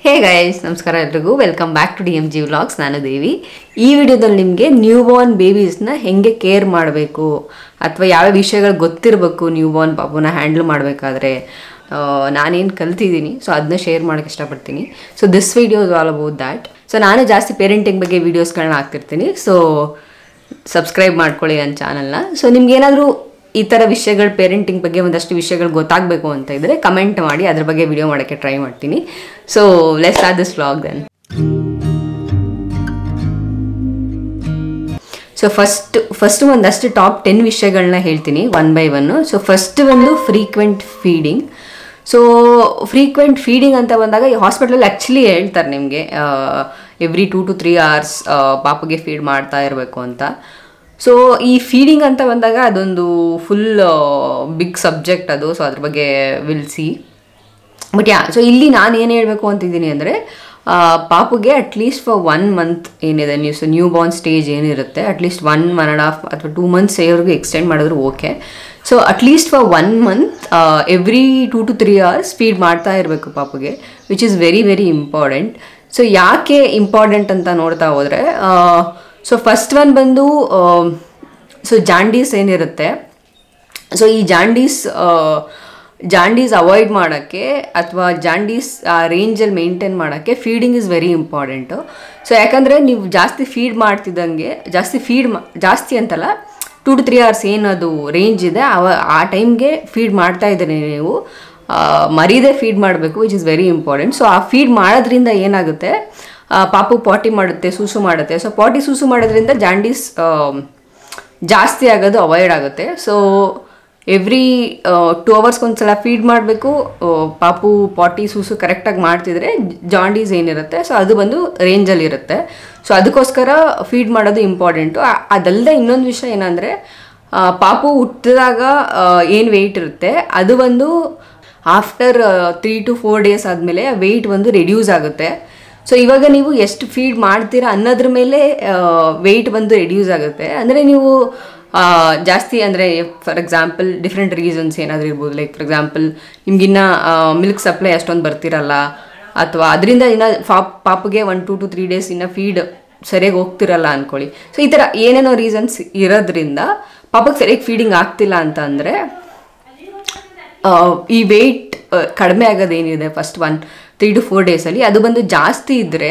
ಹೇ guys, ನಮಸ್ಕಾರ ಎಲ್ರಿಗೂ. Welcome back to DMG vlogs. ನಾನು ದೇವಿ. ಈ ವಿಡಿಯೋದಲ್ಲಿ ನಿಮಗೆ ನ್ಯೂ ಬಾರ್ನ್ ಬೇಬೀಸ್ನ ಹೆಂಗೆ ಕೇರ್ ಮಾಡಬೇಕು ಅಥವಾ ಯಾವ ವಿಷಯಗಳು ಗೊತ್ತಿರಬೇಕು ನ್ಯೂ ಬಾರ್ನ್ ಪಾಪುನ ಹ್ಯಾಂಡಲ್ ಮಾಡಬೇಕಾದ್ರೆ ನಾನೇನು ಕಲ್ತಿದ್ದೀನಿ, ಸೊ ಅದನ್ನ ಶೇರ್ ಮಾಡೋಕ್ಕೆ ಇಷ್ಟಪಡ್ತೀನಿ. So this video is all about that. So ನಾನು ಜಾಸ್ತಿ ಪೇರೆಂಟಿಂಗ್ ಬಗ್ಗೆ ವೀಡಿಯೋಸ್ಗಳನ್ನ ಹಾಕ್ತಿರ್ತೀನಿ. ಸೊ ಸಬ್ಸ್ಕ್ರೈಬ್ ಮಾಡ್ಕೊಳ್ಳಿ ನನ್ನ ಚಾನಲ್ನ. ಸೊ ನಿಮ್ಗೇನಾದರೂ ಈ ಥರ ವಿಷಯಗಳು, ಪೇರೆಂಟಿಂಗ್ ಬಗ್ಗೆ ಒಂದಷ್ಟು ವಿಷಯಗಳು ಗೊತ್ತಾಗಬೇಕು ಅಂತ ಇದ್ದರೆ ಕಮೆಂಟ್ ಮಾಡಿ, ಅದ್ರ ಬಗ್ಗೆ ವಿಡಿಯೋ ಮಾಡೋಕ್ಕೆ ಟ್ರೈ ಮಾಡ್ತೀನಿ. So let's start this vlog then. So first ಒಂದಷ್ಟು ಟಾಪ್ 10 ವಿಷಯಗಳನ್ನ ಹೇಳ್ತೀನಿ one by one. So first ಒಂದು frequent feeding. So frequent feeding ಅಂತ ಬಂದಾಗ ಈ ಹಾಸ್ಪಿಟಲಲ್ಲಿ ಆ್ಯಕ್ಚುಲಿ ಹೇಳ್ತಾರೆ ನಿಮಗೆ ಎವ್ರಿ 2 to 3 hours ಪಾಪಗೆ ಫೀಡ್ ಮಾಡ್ತಾ ಇರಬೇಕು ಅಂತ. ಸೊ ಈ ಫೀಡಿಂಗ್ ಅಂತ ಬಂದಾಗ ಅದೊಂದು ಫುಲ್ ಬಿಗ್ ಸಬ್ಜೆಕ್ಟ್ ಅದು. ಸೊ ಅದ್ರ ಬಗ್ಗೆ ವಿಲ್ ಸಿ. ಬಟ್ ಸೊ ಇಲ್ಲಿ ನಾನು ಏನು ಹೇಳಬೇಕು ಅಂತಿದ್ದೀನಿ ಅಂದರೆ, ಪಾಪುಗೆ ಅಟ್ಲೀಸ್ಟ್ ಫಾರ್ 1 month ಏನಿದೆ ನ್ಯೂ ಬಾರ್ನ್ ಸ್ಟೇಜ್ ಏನಿರುತ್ತೆ, ಅಟ್ಲೀಸ್ಟ್ 1.5 ಅಥವಾ 2 months ಅವ್ರಿಗೂ ಎಕ್ಸ್ಟೆಂಡ್ ಮಾಡಿದ್ರು okay. So at least for 1 month every 2 to 3 hours feed ಮಾಡ್ತಾ ಇರಬೇಕು ಪಾಪುಗೆ, which is very very important. So ಯಾಕೆ ಇಂಪಾರ್ಟೆಂಟ್ ಅಂತ ನೋಡ್ತಾ ಹೋದರೆ, ಸೊ ಫಸ್ಟ್ ಒನ್ ಬಂದು ಸೊ ಜಾಂಡೀಸ್ ಏನಿರುತ್ತೆ, ಸೊ ಈ ಜಾಂಡೀಸ್ ಅವಾಯ್ಡ್ ಮಾಡೋಕ್ಕೆ ಅಥವಾ ಜಾಂಡೀಸ್ ರೇಂಜಲ್ಲಿ ಮೇಂಟೈನ್ ಮಾಡೋಕ್ಕೆ feeding is very important. So ಯಾಕಂದರೆ ನೀವು ಜಾಸ್ತಿ ಫೀಡ್ ಮಾಡ್ತಿದ್ದಂಗೆ, ಜಾಸ್ತಿ ಅಂತಲ್ಲ, 2 to 3 hours ಏನದು ರೇಂಜ್ ಇದೆ ಆ ಟೈಮ್ಗೆ ಫೀಡ್ ಮಾಡ್ತಾ ಇದ್ದೀರಿ ನೀವು, ಮರೀದೇ ಫೀಡ್ ಮಾಡಬೇಕು, which is very important. So ಆ ಫೀಡ್ ಮಾಡೋದ್ರಿಂದ ಏನಾಗುತ್ತೆ, ಪಾಪು ಪಾಟಿ ಮಾಡುತ್ತೆ, ಸೂಸು ಮಾಡುತ್ತೆ. ಸೊ ಪಾಟಿ ಸೂಸು ಮಾಡೋದ್ರಿಂದ ಜಾಂಡೀಸ್ ಜಾಸ್ತಿ ಆಗೋದು ಅವಾಯ್ಡ್ ಆಗುತ್ತೆ. ಸೊ ಎವ್ರಿ 2 hours ಒಂದ್ಸಲ ಫೀಡ್ ಮಾಡಬೇಕು. ಪಾಪು ಪಾಟಿ ಸೂಸು ಕರೆಕ್ಟಾಗಿ ಮಾಡ್ತಿದ್ರೆ ಜಾಂಡೀಸ್ ಏನಿರುತ್ತೆ ಸೊ ಅದು ಬಂದು ರೇಂಜಲ್ಲಿರುತ್ತೆ. ಸೊ ಅದಕ್ಕೋಸ್ಕರ ಫೀಡ್ ಮಾಡೋದು ಇಂಪಾರ್ಟೆಂಟು. ಅದಲ್ಲದೆ ಇನ್ನೊಂದು ವಿಷಯ ಏನಂದರೆ, ಪಾಪು ಹುಟ್ಟಿದಾಗ ಏನು ವೆಯ್ಟ್ ಇರುತ್ತೆ ಅದು ಒಂದು ಆಫ್ಟರ್ 3 to 4 days ಆದಮೇಲೆ ವೆಯ್ಟ್ ಒಂದು ರೆಡ್ಯೂಸ್ ಆಗುತ್ತೆ. ಸೊ ಇವಾಗ ನೀವು ಎಷ್ಟು ಫೀಡ್ ಮಾಡ್ತೀರಾ ಅನ್ನೋದ್ರ ಮೇಲೆ ವೆಯ್ಟ್ ಬಂದು ರೆಡ್ಯೂಸ್ ಆಗುತ್ತೆ. ಅಂದರೆ ನೀವು ಜಾಸ್ತಿ ಅಂದರೆ ಫಾರ್ ಎಕ್ಸಾಂಪಲ್ ಡಿಫ್ರೆಂಟ್ ರೀಸನ್ಸ್ ಏನಾದರೂ ಇರ್ಬೋದು. ಲೈಕ್ ಫಾರ್ ಎಕ್ಸಾಂಪಲ್ ನಿಮ್ಗಿನ್ನ ಮಿಲ್ಕ್ ಸಪ್ಲೈ ಅಷ್ಟೊಂದು ಬರ್ತಿರಲ್ಲ, ಅಥವಾ ಅದರಿಂದ ಇನ್ನು ಪಾಪುಗೆ 1 to 3 days ಇನ್ನು ಫೀಡ್ ಸರಿಯಾಗಿ ಹೋಗ್ತಿರಲ್ಲ ಅಂದ್ಕೊಳ್ಳಿ. ಸೊ ಈ ಥರ ಏನೇನೋ ರೀಸನ್ಸ್ ಇರೋದ್ರಿಂದ ಪಾಪಗೆ ಸರಿಯಾಗಿ ಫೀಡಿಂಗ್ ಆಗ್ತಿಲ್ಲ ಅಂತ ಅಂದರೆ ಈ ವೆಯ್ಟ್ ಕಡಿಮೆ ಆಗೋದೇನಿದೆ ಫಸ್ಟ್ 3 to 4 days ಅದು ಬಂದು ಜಾಸ್ತಿ ಇದ್ದರೆ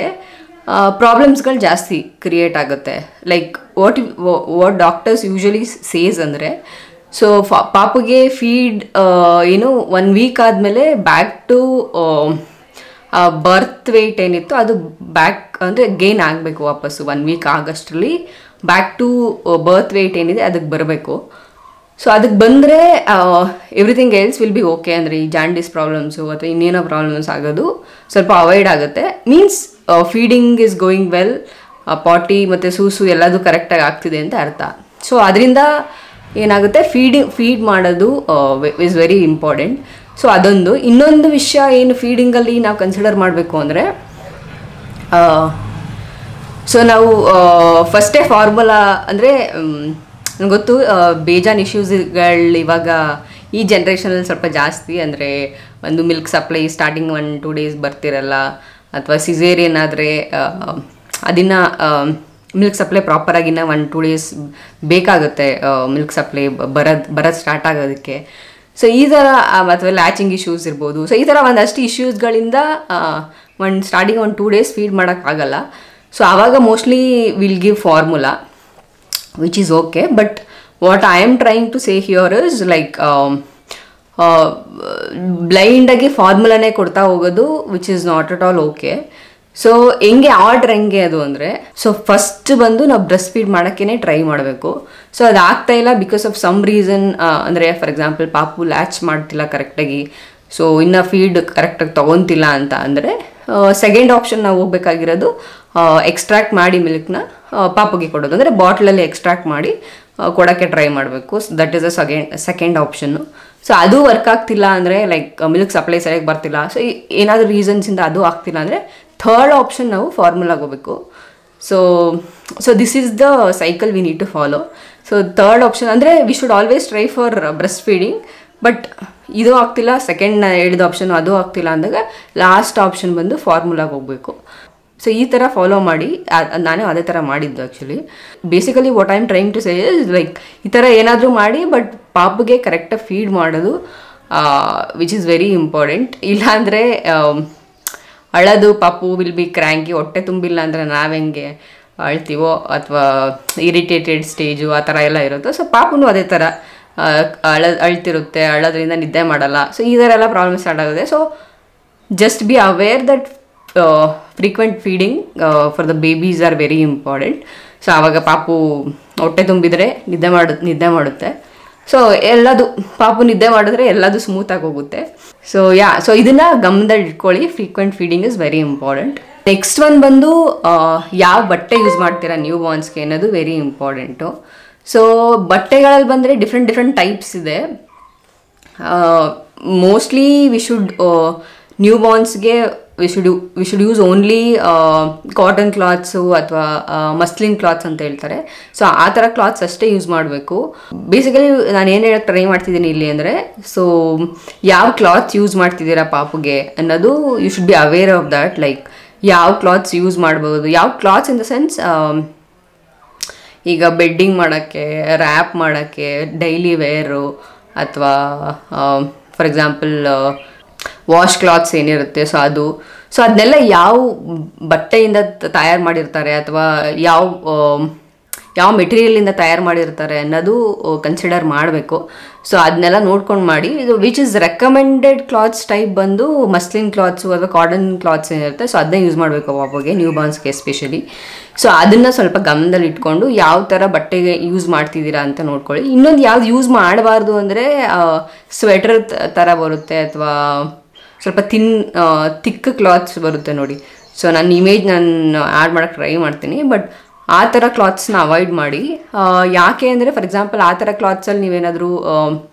ಪ್ರಾಬ್ಲಮ್ಸ್ಗಳು ಜಾಸ್ತಿ ಕ್ರಿಯೇಟ್ ಆಗುತ್ತೆ. Like what doctors usually says ಅಂದರೆ, ಸೊ ಪಾಪುಗೆ ಫೀಡ್ 1 week ಆದಮೇಲೆ ಬ್ಯಾಕ್ ಟು ಬರ್ತ್ ವೆಯ್ಟ್ ಏನಿತ್ತು ಅದು ಬ್ಯಾಕ್ ಅಂದರೆ ಗೇನ್ ಆಗಬೇಕು ವಾಪಸ್ಸು. 1 week ಆಗಷ್ಟರಲ್ಲಿ ಬ್ಯಾಕ್ ಟು ಬರ್ತ್ ವೆಯ್ಟ್ ಏನಿದೆ ಅದಕ್ಕೆ ಬರಬೇಕು. ಸೊ ಅದಕ್ಕೆ ಬಂದರೆ everything else will be okay. ಅಂದರೆ ಈ ಜಾಂಡೀಸ್ ಪ್ರಾಬ್ಲಮ್ಸು ಅಥವಾ ಇನ್ನೇನೋ ಪ್ರಾಬ್ಲಮ್ಸ್ ಆಗೋದು ಸ್ವಲ್ಪ ಅವಾಯ್ಡ್ ಆಗುತ್ತೆ. Means feeding is going well, ಪಾಟಿ ಮತ್ತು ಸೂಸು ಎಲ್ಲದೂ ಕರೆಕ್ಟಾಗಿ ಆಗ್ತಿದೆ ಅಂತ ಅರ್ಥ. ಸೊ ಅದರಿಂದ ಏನಾಗುತ್ತೆ, ಫೀಡ್ ಮಾಡೋದು ಇಸ್ ವೆರಿ ಇಂಪಾರ್ಟೆಂಟ್. ಸೊ ಅದೊಂದು. ಇನ್ನೊಂದು ವಿಷಯ ಏನು ಫೀಡಿಂಗಲ್ಲಿ ನಾವು ಕನ್ಸಿಡರ್ ಮಾಡಬೇಕು ಅಂದರೆ, ಸೊ ನಾವು ಫಸ್ಟೇ ಫಾರ್ಮುಲಾ ಅಂದರೆ ನನಗೆ ಗೊತ್ತು ಬೇಜಾನ್ ಇಶ್ಯೂಸ್ಗಳು ಇವಾಗ ಈ ಜನ್ರೇಷನಲ್ಲಿ ಸ್ವಲ್ಪ ಜಾಸ್ತಿ. ಅಂದರೆ ಒಂದು ಮಿಲ್ಕ್ ಸಪ್ಲೈ ಸ್ಟಾರ್ಟಿಂಗ್ 1-2 days ಬರ್ತಿರಲ್ಲ, ಅಥವಾ ಸಿಸೇರಿಯನ್ ಆದರೆ ಅದನ್ನು ಮಿಲ್ಕ್ ಸಪ್ಲೈ ಪ್ರಾಪರಾಗಿನ್ನ 1-2 days ಬೇಕಾಗುತ್ತೆ ಮಿಲ್ಕ್ ಸಪ್ಲೈ ಬರೋದು ಸ್ಟಾರ್ಟ್ ಆಗೋದಕ್ಕೆ. ಸೊ ಈ ಥರ ಅಥವಾ ಲ್ಯಾಚಿಂಗ್ ಇಶ್ಯೂಸ್ ಇರ್ಬೋದು. ಸೊ ಈ ಥರ ಒಂದಷ್ಟು ಇಶ್ಯೂಸ್ಗಳಿಂದ ಸ್ಟಾರ್ಟಿಂಗ್ 1-2 days ಫೀಡ್ ಮಾಡೋಕ್ಕಾಗಲ್ಲ. ಸೊ ಆವಾಗ mostly will give formula, which is okay. But what I am trying to say here is like blind ಆಗಿ ಫಾರ್ಮುಲಾನೇ ಕೊಡ್ತಾ ಹೋಗೋದು, which is not at all okay. So order ಹೆಂಗೆ ಅದು ಅಂದರೆ, ಸೊ ಫಸ್ಟ್ ಬಂದು ನಾವು ಬ್ರೆಸ್ಟ್ ಫೀಡ್ ಮಾಡೋಕ್ಕೇ ಟ್ರೈ ಮಾಡಬೇಕು. So ಅದು ಆಗ್ತಾ ಇಲ್ಲ ಬಿಕಾಸ್ ಆಫ್ ಸಮ್ ರೀಸನ್. ಅಂದರೆ ಫಾರ್ ಎಕ್ಸಾಂಪಲ್ ಪಾಪು ಲ್ಯಾಚ್ ಮಾಡ್ತಿಲ್ಲ ಕರೆಕ್ಟಾಗಿ, ಸೊ ಇನ್ನು ಫೀಡ್ ಕರೆಕ್ಟಾಗಿ ತೊಗೊತಿಲ್ಲ ಅಂತ ಅಂದರೆ ಸೆಕೆಂಡ್ ಆಪ್ಷನ್ ನಾವು ಹೋಗ್ಬೇಕಾಗಿರೋದು ಎಕ್ಸ್ಟ್ರಾಕ್ಟ್ ಮಾಡಿ ಮಿಲ್ಕ್ನ ಪಾಪುಗೆ ಕೊಡೋದು. ಅಂದರೆ ಬಾಟ್ಲಲ್ಲಿ ಎಕ್ಸ್ಟ್ರಾಕ್ಟ್ ಮಾಡಿ ಕೊಡೋಕ್ಕೆ ಟ್ರೈ ಮಾಡಬೇಕು. That is second option. So ಅದು ವರ್ಕ್ ಆಗ್ತಿಲ್ಲ ಅಂದರೆ, ಲೈಕ್ ಮಿಲ್ಕ್ ಸಪ್ಲೈ ಸರಿಯಾಗಿ ಬರ್ತಿಲ್ಲ, ಸೊ ಏನಾದರೂ ರೀಸನ್ಸಿಂದ ಅದು ಆಗ್ತಿಲ್ಲ ಅಂದರೆ ಥರ್ಡ್ ಆಪ್ಷನ್ ನಾವು ಫಾರ್ಮುಲಾಗೆ ಹೋಗಬೇಕು. So this is the cycle we need to follow. So third option ಅಂದರೆ we should always try for breastfeeding, but ಇದು ಆಗ್ತಿಲ್ಲ, ಸೆಕೆಂಡ್ ಹೇಳಿದ ಆಪ್ಷನ್ ಅದು ಆಗ್ತಿಲ್ಲ ಅಂದಾಗ ಲಾಸ್ಟ್ ಆಪ್ಷನ್ ಬಂದು ಫಾರ್ಮುಲಾಗೆ ಹೋಗಬೇಕು. ಸೊ ಈ ಥರ ಫಾಲೋ ಮಾಡಿ, ನಾನು ಅದೇ ಥರ ಮಾಡಿದ್ದು actually. Basically what I am trying to say is like ಈ ಥರ ಏನಾದರೂ ಮಾಡಿ ಬಟ್ ಪಾಪುಗೆ ಕರೆಕ್ಟಾಗಿ ಫೀಡ್ ಮಾಡೋದು ವಿಚ್ ಈಸ್ ವೆರಿ ಇಂಪಾರ್ಟೆಂಟ್. ಇಲ್ಲಾಂದರೆ ಅಳೋದು, ಪಾಪು ವಿಲ್ ಬಿ ಕ್ರ್ಯಾಂಕಿ, ಹೊಟ್ಟೆ ತುಂಬಿಲ್ಲ ಅಂದರೆ ನಾವು ಹೆಂಗೆ ಅಳ್ತೀವೋ ಅಥವಾ ಇರಿಟೇಟೆಡ್ ಸ್ಟೇಜು ಆ ಥರ ಎಲ್ಲ ಇರುತ್ತೆ. ಸೊ ಪಾಪುನು ಅದೇ ಥರ ಅಳ್ತಿರುತ್ತೆ, ಅಳೋದ್ರಿಂದ ನಿದ್ದೆ ಮಾಡಲ್ಲ. ಸೊ ಈ ಥರ ಎಲ್ಲ ಪ್ರಾಬ್ಲಮ್ ಸ್ಟಾರ್ಟ್ ಆಗುತ್ತೆ. So just be aware that frequent feeding for the babies are very important. So ಆವಾಗ ಪಾಪು ಹೊಟ್ಟೆ ತುಂಬಿದರೆ ನಿದ್ದೆ ಮಾಡುತ್ತೆ. ಸೊ ಎಲ್ಲದು ಪಾಪು ನಿದ್ದೆ ಮಾಡಿದ್ರೆ ಎಲ್ಲದು ಸ್ಮೂತಾಗಿ ಹೋಗುತ್ತೆ. ಸೊ ಇದನ್ನು ಗಮನದಲ್ಲಿ ಇಟ್ಕೊಳ್ಳಿ, frequent feeding is very important. Next one ಬಂದು ಯಾವ ಬಟ್ಟೆ ಯೂಸ್ ಮಾಡ್ತೀರಾ ನ್ಯೂ ಬಾರ್ನ್ಸ್ಗೆ ಅನ್ನೋದು ವೆರಿ ಇಂಪಾರ್ಟೆಂಟು. ಸೊ ಬಟ್ಟೆಗಳಲ್ಲಿ ಬಂದರೆ ಡಿಫ್ರೆಂಟ್ ಟೈಪ್ಸ್ ಇದೆ. ಮೋಸ್ಟ್ಲಿ ವಿ ಶುಡ್ ನ್ಯೂ ಬಾರ್ನ್ಸ್ಗೆ we should use only cotton clothes ಅಥವಾ ಮಸ್ಲಿನ್ ಕ್ಲಾತ್ಸ್ ಅಂತ ಹೇಳ್ತಾರೆ. ಸೊ ಆ ಥರ ಕ್ಲಾತ್ಸ್ ಅಷ್ಟೇ ಯೂಸ್ ಮಾಡಬೇಕು. ಬೇಸಿಕಲಿ ನಾನು ಏನು ಹೇಳಕ್ಕೆ ಟ್ರೈ ಮಾಡ್ತಿದ್ದೀನಿ ಇಲ್ಲಿ ಅಂದರೆ, ಸೊ ಯಾವ ಕ್ಲಾತ್ಸ್ ಯೂಸ್ ಮಾಡ್ತಿದ್ದೀರಾ ಪಾಪುಗೆ ಅನ್ನೋದು you should be aware of that. Like ಯಾವ ಕ್ಲಾತ್ಸ್ ಯೂಸ್ ಮಾಡ್ಬೋದು, ಯಾವ ಕ್ಲಾತ್ಸ್ ಇನ್ ದ ಸೆನ್ಸ್ ಈಗ ಬೆಡ್ಡಿಂಗ್ ಮಾಡೋಕ್ಕೆ, ರ್ಯಾಪ್ ಮಾಡೋಕ್ಕೆ, ಡೈಲಿ ವೇರು ಅಥವಾ ಫಾರ್ ಎಕ್ಸಾಂಪಲ್ ವಾಶ್ ಕ್ಲಾತ್ಸ್ ಏನಿರುತ್ತೆ ಸೊ ಅದನ್ನೆಲ್ಲ ಯಾವ ಬಟ್ಟೆಯಿಂದ ತಯಾರು ಮಾಡಿರ್ತಾರೆ ಅಥವಾ ಯಾವ ಮೆಟೀರಿಯಲಿಂದ ತಯಾರು ಮಾಡಿರ್ತಾರೆ ಅನ್ನೋದು ಕನ್ಸಿಡರ್ ಮಾಡಬೇಕು. ಸೊ ಅದನ್ನೆಲ್ಲ ನೋಡ್ಕೊಂಡು ಮಾಡಿ. ಇದು which is recommended clothes type ಬಂದು ಮಸ್ಲಿನ್ ಕ್ಲಾತ್ಸು ಅಥವಾ ಕಾಟನ್ ಕ್ಲಾತ್ಸ್ ಏನಿರುತ್ತೆ ಸೊ ಅದನ್ನೇ ಯೂಸ್ ಮಾಡಬೇಕು ಪಾಪುಗೆ, ನ್ಯೂ ಬಾರ್ನ್ಸ್ಗೆ ಎಸ್ಪೆಷಲಿ. ಸೊ ಅದನ್ನು ಸ್ವಲ್ಪ ಗಮನದಲ್ಲಿ ಇಟ್ಕೊಂಡು ಯಾವ ಥರ ಬಟ್ಟೆಗೆ ಯೂಸ್ ಮಾಡ್ತಿದ್ದೀರಾ ಅಂತ ನೋಡ್ಕೊಳ್ಳಿ. ಇನ್ನೊಂದು ಯಾವ್ದು ಯೂಸ್ ಮಾಡಬಾರ್ದು ಅಂದರೆ ಸ್ವೆಟರ್ ಥರ ಬರುತ್ತೆ ಅಥವಾ ಸ್ವಲ್ಪ ತಿಕ್ ಕ್ಲಾತ್ಸ್ ಬರುತ್ತೆ ನೋಡಿ. ಸೊ ನನ್ನ ಇಮೇಜ್ ನಾನು ಆ್ಯಡ್ ಮಾಡೋಕ್ಕೆ ಟ್ರೈ ಮಾಡ್ತೀನಿ. ಬಟ್ ಆ ಥರ ಕ್ಲಾತ್ಸ್ನ ಅವಾಯ್ಡ್ ಮಾಡಿ. ಯಾಕೆ ಅಂದರೆ ಫಾರ್ ಎಕ್ಸಾಂಪಲ್ ಆ ಥರ ಕ್ಲಾತ್ಸಲ್ಲಿ ನೀವೇನಾದರೂ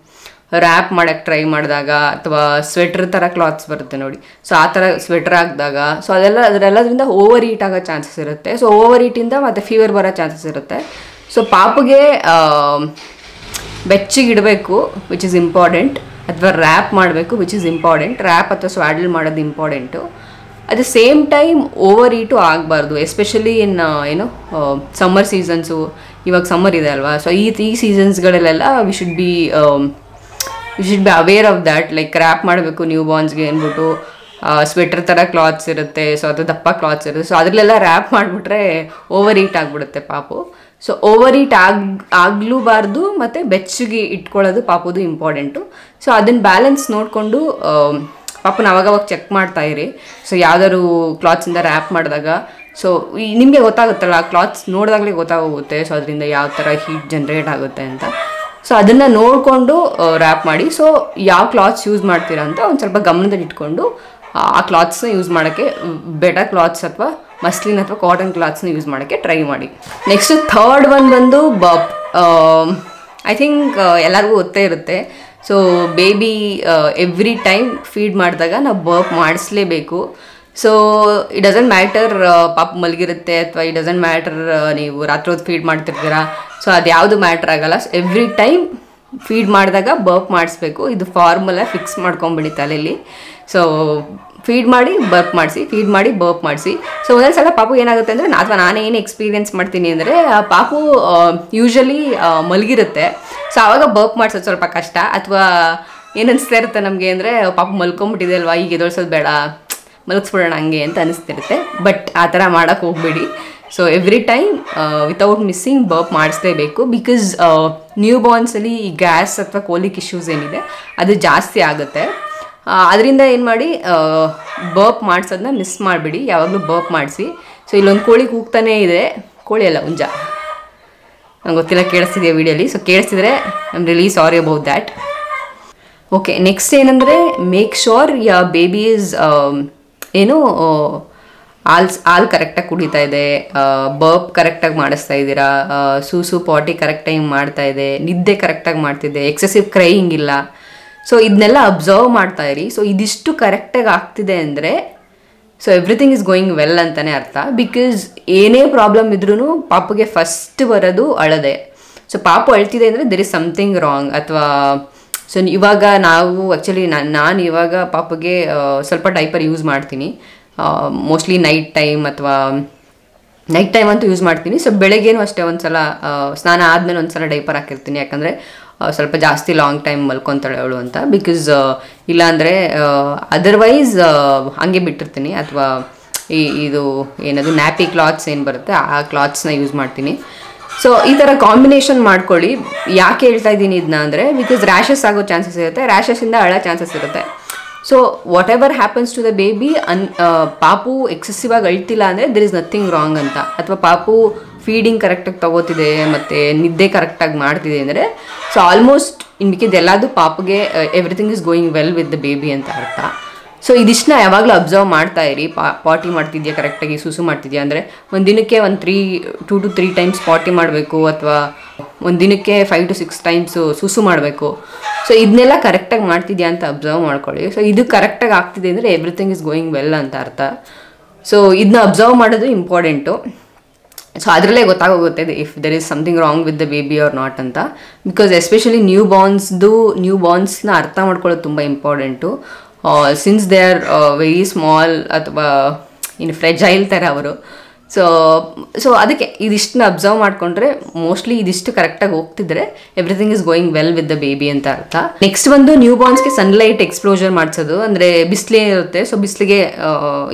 ರ್ಯಾಪ್ ಮಾಡೋಕ್ಕೆ ಟ್ರೈ ಮಾಡಿದಾಗ ಅಥವಾ ಸ್ವೆಟ್ರ್ ಥರ ಕ್ಲಾತ್ಸ್ ಬರುತ್ತೆ ನೋಡಿ. ಸೊ ಆ ಥರ ಸ್ವೆಟ್ರ್ ಹಾಕಿದಾಗ ಸೊ ಅದರೆಲ್ಲದರಿಂದ ಓವರ್ ಹೀಟ್ ಆಗೋ ಚಾನ್ಸಸ್ ಇರುತ್ತೆ. ಸೊ ಓವರ್ ಹೀಟಿಂದ ಮತ್ತು ಫೀವರ್ ಬರೋ ಚಾನ್ಸಸ್ ಇರುತ್ತೆ. ಸೊ ಪಾಪುಗೆ ಬೆಚ್ಚಗಿಡಬೇಕು ವಿಚ್ ಇಸ್ ಇಂಪಾರ್ಟೆಂಟ್, ಅಥವಾ ರ್ಯಾಪ್ ಮಾಡಬೇಕು ವಿಚ್ ಇಸ್ ಇಂಪಾರ್ಟೆಂಟ್. ರ್ಯಾಪ್ ಅಥವಾ ಸ್ವಾಡಲ್ ಮಾಡೋದು important. At the same time overheat ಆಗಬಾರ್ದು, ಎಸ್ಪೆಷಲಿ ಇನ್ ಸಮ್ಮರ್ ಸೀಸನ್ಸು. ಇವಾಗ ಸಮ್ಮರ್ ಇದೆ ಅಲ್ವಾ, ಸೊ ಈ ಸೀಸನ್ಸ್ಗಳಲ್ಲೆಲ್ಲ we should be aware of that. Like wrap ಮಾಡಬೇಕು ನ್ಯೂ ಬಾರ್ನ್ಸ್ಗೆ ಅಂದ್ಬಿಟ್ಟು. ಸ್ವೆಟರ್ ಥರ ಕ್ಲಾತ್ಸ್ ಇರುತ್ತೆ, ಸೊ ಅದು ದಪ್ಪ ಕ್ಲಾತ್ಸ್ ಇರುತ್ತೆ. ಸೊ ಅದರಲ್ಲೆಲ್ಲ ರ್ಯಾಪ್ ಮಾಡಿಬಿಟ್ರೆ ಓವರ್ ಹೀಟ್ ಆಗಿಬಿಡುತ್ತೆ ಪಾಪು. ಸೊ ಓವರ್ ಹೀಟ್ ಆಗಲೂಬಾರ್ದು ಮತ್ತು ಬೆಚ್ಚಗೆ ಇಟ್ಕೊಳ್ಳೋದು ಪಾಪುದು ಇಂಪಾರ್ಟೆಂಟು. ಸೊ ಅದನ್ನು ಬ್ಯಾಲೆನ್ಸ್ ನೋಡಿಕೊಂಡು ಪಾಪನ ಅವಾಗವಾಗ ಚೆಕ್ ಮಾಡ್ತಾ ಇರಿ. ಸೊ ಯಾವ್ದಾದ್ರು ಕ್ಲಾತ್ಸಿಂದ ರ್ಯಾಪ್ ಮಾಡಿದಾಗ ಸೊ ನಿಮಗೆ ಗೊತ್ತಾಗುತ್ತಲ್ಲ, ಕ್ಲಾತ್ಸ್ ನೋಡಿದಾಗಲೇ ಗೊತ್ತಾಗೋಗುತ್ತೆ ಸೊ ಅದರಿಂದ ಯಾವ ಥರ ಹೀಟ್ ಜನ್ರೇಟ್ ಆಗುತ್ತೆ ಅಂತ. ಸೊ ಅದನ್ನು ನೋಡಿಕೊಂಡು ರ್ಯಾಪ್ ಮಾಡಿ. ಸೊ ಯಾವ ಕ್ಲಾತ್ಸ್ ಯೂಸ್ ಮಾಡ್ತೀರಾ ಅಂತ ಒಂದು ಸ್ವಲ್ಪ ಗಮನದಲ್ಲಿ ಇಟ್ಕೊಂಡು ಆ ಕ್ಲಾತ್ಸ್ನ ಯೂಸ್ ಮಾಡೋಕ್ಕೆ ಬೆಟರ್ ಕ್ಲಾತ್ಸ್ ಅಥವಾ ಮಸ್ಲಿನ್ ಅಥವಾ ಕಾಟನ್ ಕ್ಲಾತ್ಸ್ನ ಯೂಸ್ ಮಾಡೋಕ್ಕೆ ಟ್ರೈ ಮಾಡಿ. ನೆಕ್ಸ್ಟ್ ಥರ್ಡ್ ಒನ್ ಬಂದು ಬರ್ಪ್. ಐ ಥಿಂಕ್ ಎಲ್ಲರಿಗೂ ಗೊತ್ತೇ ಇರುತ್ತೆ. So baby every time feed ಮಾಡಿದಾಗ ನಾವು ಬರ್ಪ್ ಮಾಡಿಸ್ಲೇಬೇಕು. ಸೊ ಇಟ್ ಡಸಂಟ್ ಮ್ಯಾಟರ್ ಪಾಪ ಮಲಗಿರುತ್ತೆ ಅಥವಾ ಇಟ್ ಡಸಂಟ್ ಮ್ಯಾಟರ್ ನೀವು ರಾತ್ರಿ ಹೊತ್ತು ಫೀಡ್ ಮಾಡ್ತಿರ್ತೀರಾ. ಸೊ ಅದು ಯಾವುದು ಮ್ಯಾಟ್ರ್ ಆಗೋಲ್ಲ. ಎವ್ರಿ ಟೈಮ್ ಫೀಡ್ ಮಾಡಿದಾಗ ಬರ್ಪ್ ಮಾಡಿಸ್ಬೇಕು. ಇದು ಫಾರ್ಮುಲಾ ಫಿಕ್ಸ್ ಮಾಡ್ಕೊಂಬಿಡಿ ತಲೆಯಲ್ಲಿ. ಸೊ ಫೀಡ್ ಮಾಡಿ ಬರ್ಪ್ ಮಾಡಿಸಿ, ಫೀಡ್ ಮಾಡಿ ಬರ್ಪ್ ಮಾಡಿಸಿ. ಸೊ ಒಂದೊಂದು ಸಲ ಪಾಪು ಏನಾಗುತ್ತೆ ಅಂದರೆ, ಅಥವಾ ನಾನೇನು ಎಕ್ಸ್ಪೀರಿಯೆನ್ಸ್ ಮಾಡ್ತೀನಿ ಅಂದರೆ, ಪಾಪು ಯೂಶ್ವಲಿ ಮಲಗಿರುತ್ತೆ. ಸೊ ಆವಾಗ ಬರ್ಪ್ ಮಾಡಿಸೋದು ಸ್ವಲ್ಪ ಕಷ್ಟ. ಅಥವಾ ಏನನ್ನಿಸ್ತಾ ಇರುತ್ತೆ ನಮಗೆ ಅಂದರೆ, ಪಾಪು ಮಲ್ಕೊಂಬಿಟ್ಟಿದೆ ಅಲ್ವಾ, ಈಗ ಎದೊಳ್ಸೋದು ಬೇಡ, ಮಲಗಿಸ್ಬಿಡೋಣ ಹಂಗೆ ಅಂತ ಅನಿಸ್ತಿರುತ್ತೆ. ಬಟ್ ಆ ಥರ ಮಾಡೋಕ್ಕೆ ಹೋಗಬೇಡಿ. So every time without missing burp ಮಾಡಿಸ್ಲೇಬೇಕು. ಬಿಕಾಸ್ ನ್ಯೂ ಬಾರ್ನ್ಸಲ್ಲಿ ಈ ಗ್ಯಾಸ್ ಅಥವಾ ಕೋಲಿಕ್ ಇಶ್ಯೂಸ್ ಏನಿದೆ ಅದು ಜಾಸ್ತಿ ಆಗುತ್ತೆ. ಅದರಿಂದ ಏನು ಮಾಡಿ, ಬರ್ಪ್ ಮಾಡಿಸೋದನ್ನ ಮಿಸ್ ಮಾಡಿಬಿಡಿ, ಯಾವಾಗಲೂ ಬರ್ಪ್ ಮಾಡಿಸಿ. ಸೊ ಇಲ್ಲೊಂದು ಕೋಳಿ ಕೂಗ್ತಾನೇ ಇದೆ, ಕೋಳಿ ಅಲ್ಲ ಹುಂಜ, ನಂಗೆ ಗೊತ್ತಿಲ್ಲ ಕೇಳಿಸ್ತಿದೆಯಾ ವೀಡಿಯೋಲಿ. ಸೊ ಕೇಳಿಸ್ತಿದ್ರೆ I am really sorry about that. Okay, next ಏನಂದರೆ, make sure your baby is ಏನು ಹಾಲು ಕರೆಕ್ಟಾಗಿ ಕುಡಿತಾ ಇದೆ, ಬರ್ಪ್ ಕರೆಕ್ಟಾಗಿ ಮಾಡಿಸ್ತಾ ಇದ್ದೀರಾ, ಸೂಸು ಪಾಟಿ ಕರೆಕ್ಟ್ ಟೈಮ್ ಮಾಡ್ತಾ ಇದೆ, ನಿದ್ದೆ ಕರೆಕ್ಟಾಗಿ ಮಾಡ್ತಿದೆ, ಎಕ್ಸೆಸಿವ್ ಕ್ರೈಯಿಂಗ್ ಇಲ್ಲ. ಸೊ ಇದನ್ನೆಲ್ಲ ಅಬ್ಸರ್ವ್ ಮಾಡ್ತಾ ಇರಿ. ಸೊ ಇದಿಷ್ಟು ಕರೆಕ್ಟಾಗಿ ಆಗ್ತಿದೆ ಅಂದರೆ so everything is going well ಅಂತಲೇ ಅರ್ಥ. ಬಿಕಾಸ್ ಏನೇ ಪ್ರಾಬ್ಲಮ್ ಇದ್ರೂ ಪಾಪುಗೆ ಫಸ್ಟ್ ಬರೋದು ಅಳದೆ. ಸೊ ಪಾಪು ಅಳ್ತಿದೆ ಅಂದರೆ ದೇರ್ ಇಸ್ ಸಮಥಿಂಗ್ ರಾಂಗ್. ಅಥವಾ ಸೊ ಇವಾಗ ನಾವು ಆ್ಯಕ್ಚುಲಿ ನಾನು ಇವಾಗ ಪಾಪಗೆ ಸ್ವಲ್ಪ ಡೈಪರ್ ಯೂಸ್ ಮಾಡ್ತೀನಿ, ಮೋಸ್ಟ್ಲಿ ನೈಟ್ ಟೈಮ್ ಅಥವಾ ನೈಟ್ ಟೈಮ್ ಅಂತೂ ಯೂಸ್ ಮಾಡ್ತೀನಿ. ಸೊ ಬೆಳಗ್ಗೆನೂ ಅಷ್ಟೇ ಒಂದ್ಸಲ ಸ್ನಾನ ಆದಮೇಲೆ ಒಂದ್ಸಲ ಡೈಪರ್ ಹಾಕಿರ್ತೀನಿ, ಯಾಕಂದರೆ ಸ್ವಲ್ಪ ಜಾಸ್ತಿ ಲಾಂಗ್ ಟೈಮ್ ಮಲ್ಕೊತಾಳೆ ಅವಳು ಅಂತ. ಬಿಕಾಸ್ ಇಲ್ಲಾಂದರೆ ಅದರ್ವೈಸ್ ಹಂಗೆ ಬಿಟ್ಟಿರ್ತೀನಿ, ಅಥವಾ ಇದು ಏನದು ನ್ಯಾಪಿ ಕ್ಲಾತ್ಸ್ ಏನು ಬರುತ್ತೆ ಆ ಕ್ಲಾತ್ಸ್ನ ಯೂಸ್ ಮಾಡ್ತೀನಿ. ಸೊ ಈ ಥರ ಕಾಂಬಿನೇಷನ್ ಮಾಡ್ಕೊಳ್ಳಿ. ಯಾಕೆ ಹೇಳ್ತಾ ಇದ್ದೀನಿ ಇದನ್ನ ಅಂದರೆ, ಬಿಕಾಸ್ ರ್ಯಾಷಸ್ ಆಗೋ ಚಾನ್ಸಸ್ ಇರುತ್ತೆ, ರ್ಯಾಷಸ್ಸಿಂದ ಅಳೋ ಚಾನ್ಸಸ್ ಇರುತ್ತೆ. So whatever happens to the baby, ಪಾಪು ಎಕ್ಸೆಸಿವ್ ಆಗಿ ಅಳ್ತಿಲ್ಲ ಅಂದರೆ ದೆರ್ ಇಸ್ ನಥಿಂಗ್ ರಾಂಗ್ ಅಂತ, ಅಥವಾ ಪಾಪು ಫೀಡಿಂಗ್ ಕರೆಕ್ಟಾಗಿ ತಗೋತಿದೆ ಮತ್ತು ನಿದ್ದೆ ಕರೆಕ್ಟಾಗಿ ಮಾಡ್ತಿದೆ ಅಂದರೆ, ಸೊ ಆಲ್ಮೋಸ್ಟ್ ಇನ್ ಮಿಕ್ಕಿದ್ದು ಎಲ್ಲದು ಪಾಪುಗೆ everything is going well with the baby ಅಂತ ಅರ್ಥ. ಸೊ ಇದಿಷ್ಟನ್ನ ಯಾವಾಗಲೂ ಅಬ್ಸರ್ವ್ ಮಾಡ್ತಾ ಇರಿ. ಪಾಟಿ ಮಾಡ್ತಿದ್ಯಾ ಕರೆಕ್ಟಾಗಿ, ಸುಸು ಮಾಡ್ತಿದ್ಯಾ ಅಂದರೆ ಒಂದು ದಿನಕ್ಕೆ 2 to 3 ಟೈಮ್ಸ್ ಪಾಟಿ ಮಾಡಬೇಕು, ಅಥವಾ ಒಂದು ದಿನಕ್ಕೆ 5 to 6 ಟೈಮ್ಸು ಸುಸು ಮಾಡಬೇಕು. ಸೊ ಇದನ್ನೆಲ್ಲ ಕರೆಕ್ಟಾಗಿ ಮಾಡ್ತಿದ್ಯಾ ಅಂತ ಅಬ್ಸರ್ವ್ ಮಾಡ್ಕೊಳ್ಳಿ. ಸೊ ಇದು ಕರೆಕ್ಟಾಗಿ ಆಗ್ತಿದೆ ಅಂದರೆ ಎವ್ರಿಥಿಂಗ್ ಇಸ್ ಗೋಯಿಂಗ್ ವೆಲ್ ಅಂತ ಅರ್ಥ. ಸೊ ಇದನ್ನ ಅಬ್ಸರ್ವ್ ಮಾಡೋದು ಇಂಪಾರ್ಟೆಂಟು. ಸೊ ಅದರಲ್ಲೇ ಗೊತ್ತಾಗೋಗುತ್ತೆ if there is something wrong with the baby or not ಅಂತ. ಬಿಕಾಸ್ ಎಸ್ಪೆಷಲಿ ನ್ಯೂ ಬಾರ್ನ್ಸ್ನ ಅರ್ಥ ಮಾಡ್ಕೊಳ್ಳೋದು ತುಂಬ important. Since they are very small ಅಥವಾ ಇನ್ನು ಫ್ರೆಜೈಲ್ ಥರ ಅವರು. ಸೊ ಅದಕ್ಕೆ ಇದಿಷ್ಟನ್ನ ಅಬ್ಸರ್ವ್ ಮಾಡಿಕೊಂಡ್ರೆ ಮೋಸ್ಟ್ಲಿ ಇದಿಷ್ಟು ಕರೆಕ್ಟಾಗಿ ಹೋಗ್ತಿದ್ರೆ everything is going well with the baby ಅಂತ ಅರ್ಥ. ನೆಕ್ಸ್ಟ್ ಒಂದು ನ್ಯೂ ಬಾರ್ನ್ಸ್ಗೆ ಸನ್ಲೈಟ್ ಎಕ್ಸ್ಪ್ಲೋಜರ್ ಮಾಡಿಸೋದು, ಅಂದರೆ ಬಿಸಿಲೇ ಇರುತ್ತೆ. ಸೊ ಬಿಸಿಲಿಗೆ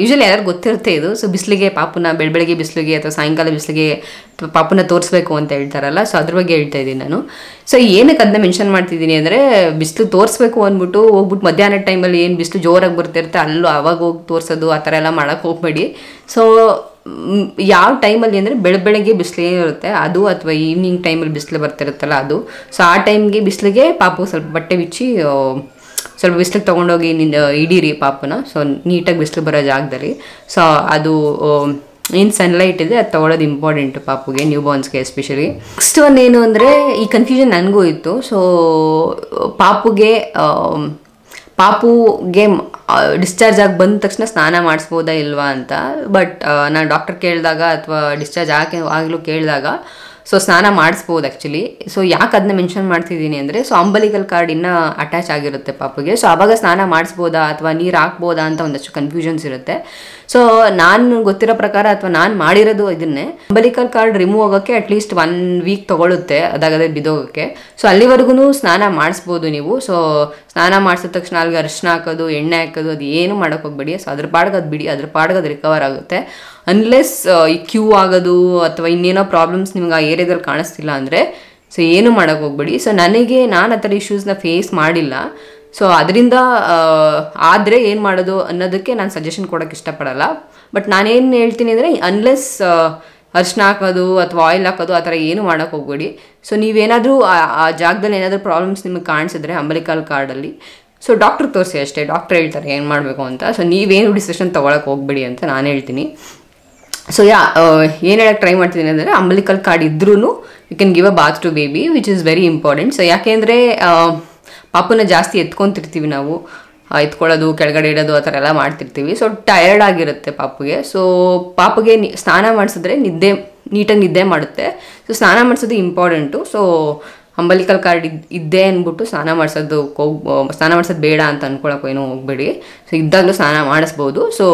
ಯೂಶಲಿ ಯಾರು ಗೊತ್ತಿರುತ್ತೆ ಇದು. ಸೊ ಬಿಸಿಲಿಗೆ ಪಾಪುನ ಬೆಳಗ್ಗೆ ಬಿಸಿಲಿಗೆ ಅಥವಾ ಸಾಯಂಕಾಲ ಬಿಸಿಲಿಗೆ ಪಾಪುನ ತೋರಿಸ್ಬೇಕು ಅಂತ ಹೇಳ್ತಾರಲ್ಲ, ಸೊ ಅದ್ರ ಬಗ್ಗೆ ಹೇಳ್ತಾ ಇದ್ದೀನಿ ನಾನು. ಸೊ ಏನಕ್ಕೆ ಅದನ್ನ ಮೆನ್ಷನ್ ಮಾಡ್ತಿದ್ದೀನಿ ಅಂದರೆ, ಬಿಸಿಲು ತೋರಿಸ್ಬೇಕು ಅಂದ್ಬಿಟ್ಟು ಹೋಗ್ಬಿಟ್ಟು ಮಧ್ಯಾಹ್ನದ ಟೈಮಲ್ಲಿ ಏನು ಬಿಸಿಲು ಜೋರಾಗಿ ಬರ್ತಿರುತ್ತೆ ಅಲ್ಲೂ ಅವಾಗ ಹೋಗಿ ತೋರಿಸೋದು ಆ ಥರ ಎಲ್ಲ ಮಾಡೋಕ್ಕೆ ಹೋಗ್ಬೇಡಿ. ಸೊ ಯಾವ ಟೈಮಲ್ಲಿ ಅಂದರೆ ಬೆಳಗ್ಗೆ ಬಿಸಿಲೇ ಇರುತ್ತೆ ಅದು, ಅಥವಾ ಈವ್ನಿಂಗ್ ಟೈಮಲ್ಲಿ ಬಿಸಿಲು ಬರ್ತಿರುತ್ತಲ್ಲ ಅದು. ಸೊ ಆ ಟೈಮ್ಗೆ ಬಿಸಿಲಿಗೆ ಪಾಪು ಸ್ವಲ್ಪ ಬಟ್ಟೆ ಬಿಚ್ಚಿ ಸ್ವಲ್ಪ ಬಿಸಿಲಿಗೆ ತೊಗೊಂಡೋಗಿ ಇಡೀರಿ ಪಾಪುನ. ಸೊ ನೀಟಾಗಿ ಬಿಸಿಲು ಬರೋ ಜಾಗದಲ್ಲಿ. ಸೊ ಅದು ಏನು ಸನ್ಲೈಟ್ ಇದೆ ಅದು ತೊಗೊಳೋದು ಇಂಪಾರ್ಟೆಂಟು ಪಾಪುಗೆ, ನ್ಯೂ ಬಾರ್ನ್ಸ್ಗೆ ಎಸ್ಪೆಷಲಿ. ನೆಕ್ಸ್ಟ್ ಒನ್ ಏನು ಅಂದರೆ, ಈ ಕನ್ಫ್ಯೂಷನ್ ನನಗೂ ಇತ್ತು. ಸೊ ಪಾಪುಗೆ ಡಿಸ್ಚಾರ್ಜ್ ಆಗಿ ಬಂದ ತಕ್ಷಣ ಸ್ನಾನ ಮಾಡಿಸ್ಬೋದಾ ಇಲ್ವಾ ಅಂತ. ಬಟ್ ನಾನು ಡಾಕ್ಟರ್ ಕೇಳಿದಾಗ ಅಥವಾ ಡಿಸ್ಚಾರ್ಜ್ ಆಗಲೂ ಕೇಳಿದಾಗ ಸೊ ಸ್ನಾನ ಮಾಡಿಸ್ಬೋದು ಆ್ಯಕ್ಚುಲಿ. ಸೊ ಯಾಕೆ ಅದನ್ನ ಮೆನ್ಷನ್ ಮಾಡ್ತಿದ್ದೀನಿ ಅಂದರೆ, ಸೊ ಅಂಬಲಿಕಲ್ ಕಾರ್ಡ್ ಇನ್ನೂ ಅಟ್ಯಾಚ್ ಆಗಿರುತ್ತೆ ಪಾಪುಗೆ. ಸೊ ಆವಾಗ ಸ್ನಾನ ಮಾಡಿಸ್ಬೋದಾ ಅಥವಾ ನೀರು ಹಾಕ್ಬೋದಾ ಅಂತ ಒಂದಷ್ಟು ಕನ್ಫ್ಯೂಷನ್ಸ್ ಇರುತ್ತೆ. ಸೊ ನಾನು ಗೊತ್ತಿರೋ ಪ್ರಕಾರ ಅಥವಾ ನಾನು ಮಾಡಿರೋದು ಇದನ್ನೇ, ಅಂಬಲಿಕಲ್ ಕಾರ್ಡ್ ರಿಮೂವ್ ಆಗೋಕ್ಕೆ ಅಟ್ಲೀಸ್ಟ್ 1 ವೀಕ್ ತೊಗೊಳುತ್ತೆ, ಅದಾಗದೆ ಬಿದ್ದೋಗೋಕ್ಕೆ. ಸೊ ಅಲ್ಲಿವರೆಗೂ ಸ್ನಾನ ಮಾಡಿಸ್ಬೋದು ನೀವು. ಸೊ ಸ್ನಾನ ಮಾಡಿಸಿದ ತಕ್ಷಣ ಅಲ್ಲಿಗೆ ಅರಿಶಿನ ಹಾಕೋದು, ಎಣ್ಣೆ ಹಾಕೋದು ಅದು ಏನು ಮಾಡೋಕ್ಕೆ ಹೋಗ್ಬೇಡಿ. ಸೊ ಅದ್ರ ಪಾಡ್ಗೆ ಅದು ಬಿಡಿ, ಅದ್ರ ಪಾಡ್ಗೆ ಅದು ರಿಕವರ್ ಆಗುತ್ತೆ. ಅನ್ಲೆಸ್ ಈ ಕ್ಯೂ ಆಗೋದು ಅಥವಾ ಇನ್ನೇನೋ ಪ್ರಾಬ್ಲಮ್ಸ್ ನಿಮ್ಗೆ ಆ ಏರಿಯಾದಲ್ಲಿ ಕಾಣಿಸ್ತಿಲ್ಲ ಅಂದರೆ ಸೊ ಏನು ಮಾಡೋಕ್ಕೆ ಹೋಗ್ಬೇಡಿ. ಸೊ ನಾನು ಆ ಥರ ಇಶ್ಯೂಸ್ನ ಫೇಸ್ ಮಾಡಿಲ್ಲ. ಸೊ ಅದರಿಂದ ಆದರೆ ಏನು ಮಾಡೋದು ಅನ್ನೋದಕ್ಕೆ ನಾನು ಸಜೆಷನ್ ಕೊಡೋಕ್ಕೆ ಇಷ್ಟಪಡಲ್ಲ. ಬಟ್ ನಾನೇನು ಹೇಳ್ತೀನಿ ಅಂದರೆ, ಅನ್ಲೆಸ್ ಅರಿಶಿನ ಹಾಕೋದು ಅಥವಾ ಆಯಿಲ್ ಹಾಕೋದು ಆ ಥರ ಏನು ಮಾಡೋಕ್ಕೆ ಹೋಗ್ಬೇಡಿ. ಸೊ ನೀವೇನಾದರೂ ಆ ಜಾಗದಲ್ಲಿ ಏನಾದರೂ ಪ್ರಾಬ್ಲಮ್ಸ್ ನಿಮಗೆ ಕಾಣಿಸಿದ್ರೆ ಅಂಬಲಿಕಲ್ ಕಾರ್ಡಲ್ಲಿ, ಸೊ ಡಾಕ್ಟ್ರಿಗೆ ತೋರಿಸಿ ಅಷ್ಟೇ. ಡಾಕ್ಟ್ರ್ ಹೇಳ್ತಾರೆ ಏನು ಮಾಡಬೇಕು ಅಂತ. ಸೊ ನೀವೇನು ಡಿಸಿಷನ್ ತೊಗೊಳಕ್ಕೆ ಹೋಗ್ಬೇಡಿ ಅಂತ ನಾನು ಹೇಳ್ತೀನಿ. ಸೊ ಏನು ಹೇಳಕ್ಕೆ ಟ್ರೈ ಮಾಡ್ತಿದ್ದೀನಿ ಅಂದರೆ, ಅಂಬಲಿಕಲ್ ಕಾರ್ಡ್ ಇದ್ರೂ you can give a bath to baby, which is very important. So ಯಾಕೆಂದರೆ ಪಾಪುನ ಜಾಸ್ತಿ ಎತ್ಕೊತಿರ್ತೀವಿ ನಾವು, ಎತ್ಕೊಳ್ಳೋದು ಕೆಳಗಡೆ ಇಡೋದು ಆ ಥರ ಎಲ್ಲ ಮಾಡ್ತಿರ್ತೀವಿ. ಸೊ ಟಯರ್ಡ್ ಆಗಿರುತ್ತೆ ಪಾಪುಗೆ. ಸೊ ಪಾಪುಗೆ ಸ್ನಾನ ಮಾಡಿಸಿದ್ರೆ ನೀಟಾಗಿ ನಿದ್ದೆ ಮಾಡುತ್ತೆ. ಸೊ ಸ್ನಾನ ಮಾಡಿಸೋದು ಇಂಪಾರ್ಟೆಂಟು. ಸೊ ಅಂಬಲಿಕಲ್ ಕಾರ್ಡ್ ಇದ್ದೇ ಅಂದ್ಬಿಟ್ಟು ಸ್ನಾನ ಮಾಡಿಸೋದು ಬೇಡ ಅಂತ ಅಂದ್ಕೊಳಕ್ಕೆ ಏನೂ ಹೋಗಬೇಡಿ. ಸೊ ಇದ್ದಾಗಲೂ ಸ್ನಾನ ಮಾಡಿಸ್ಬೋದು. ಸೊ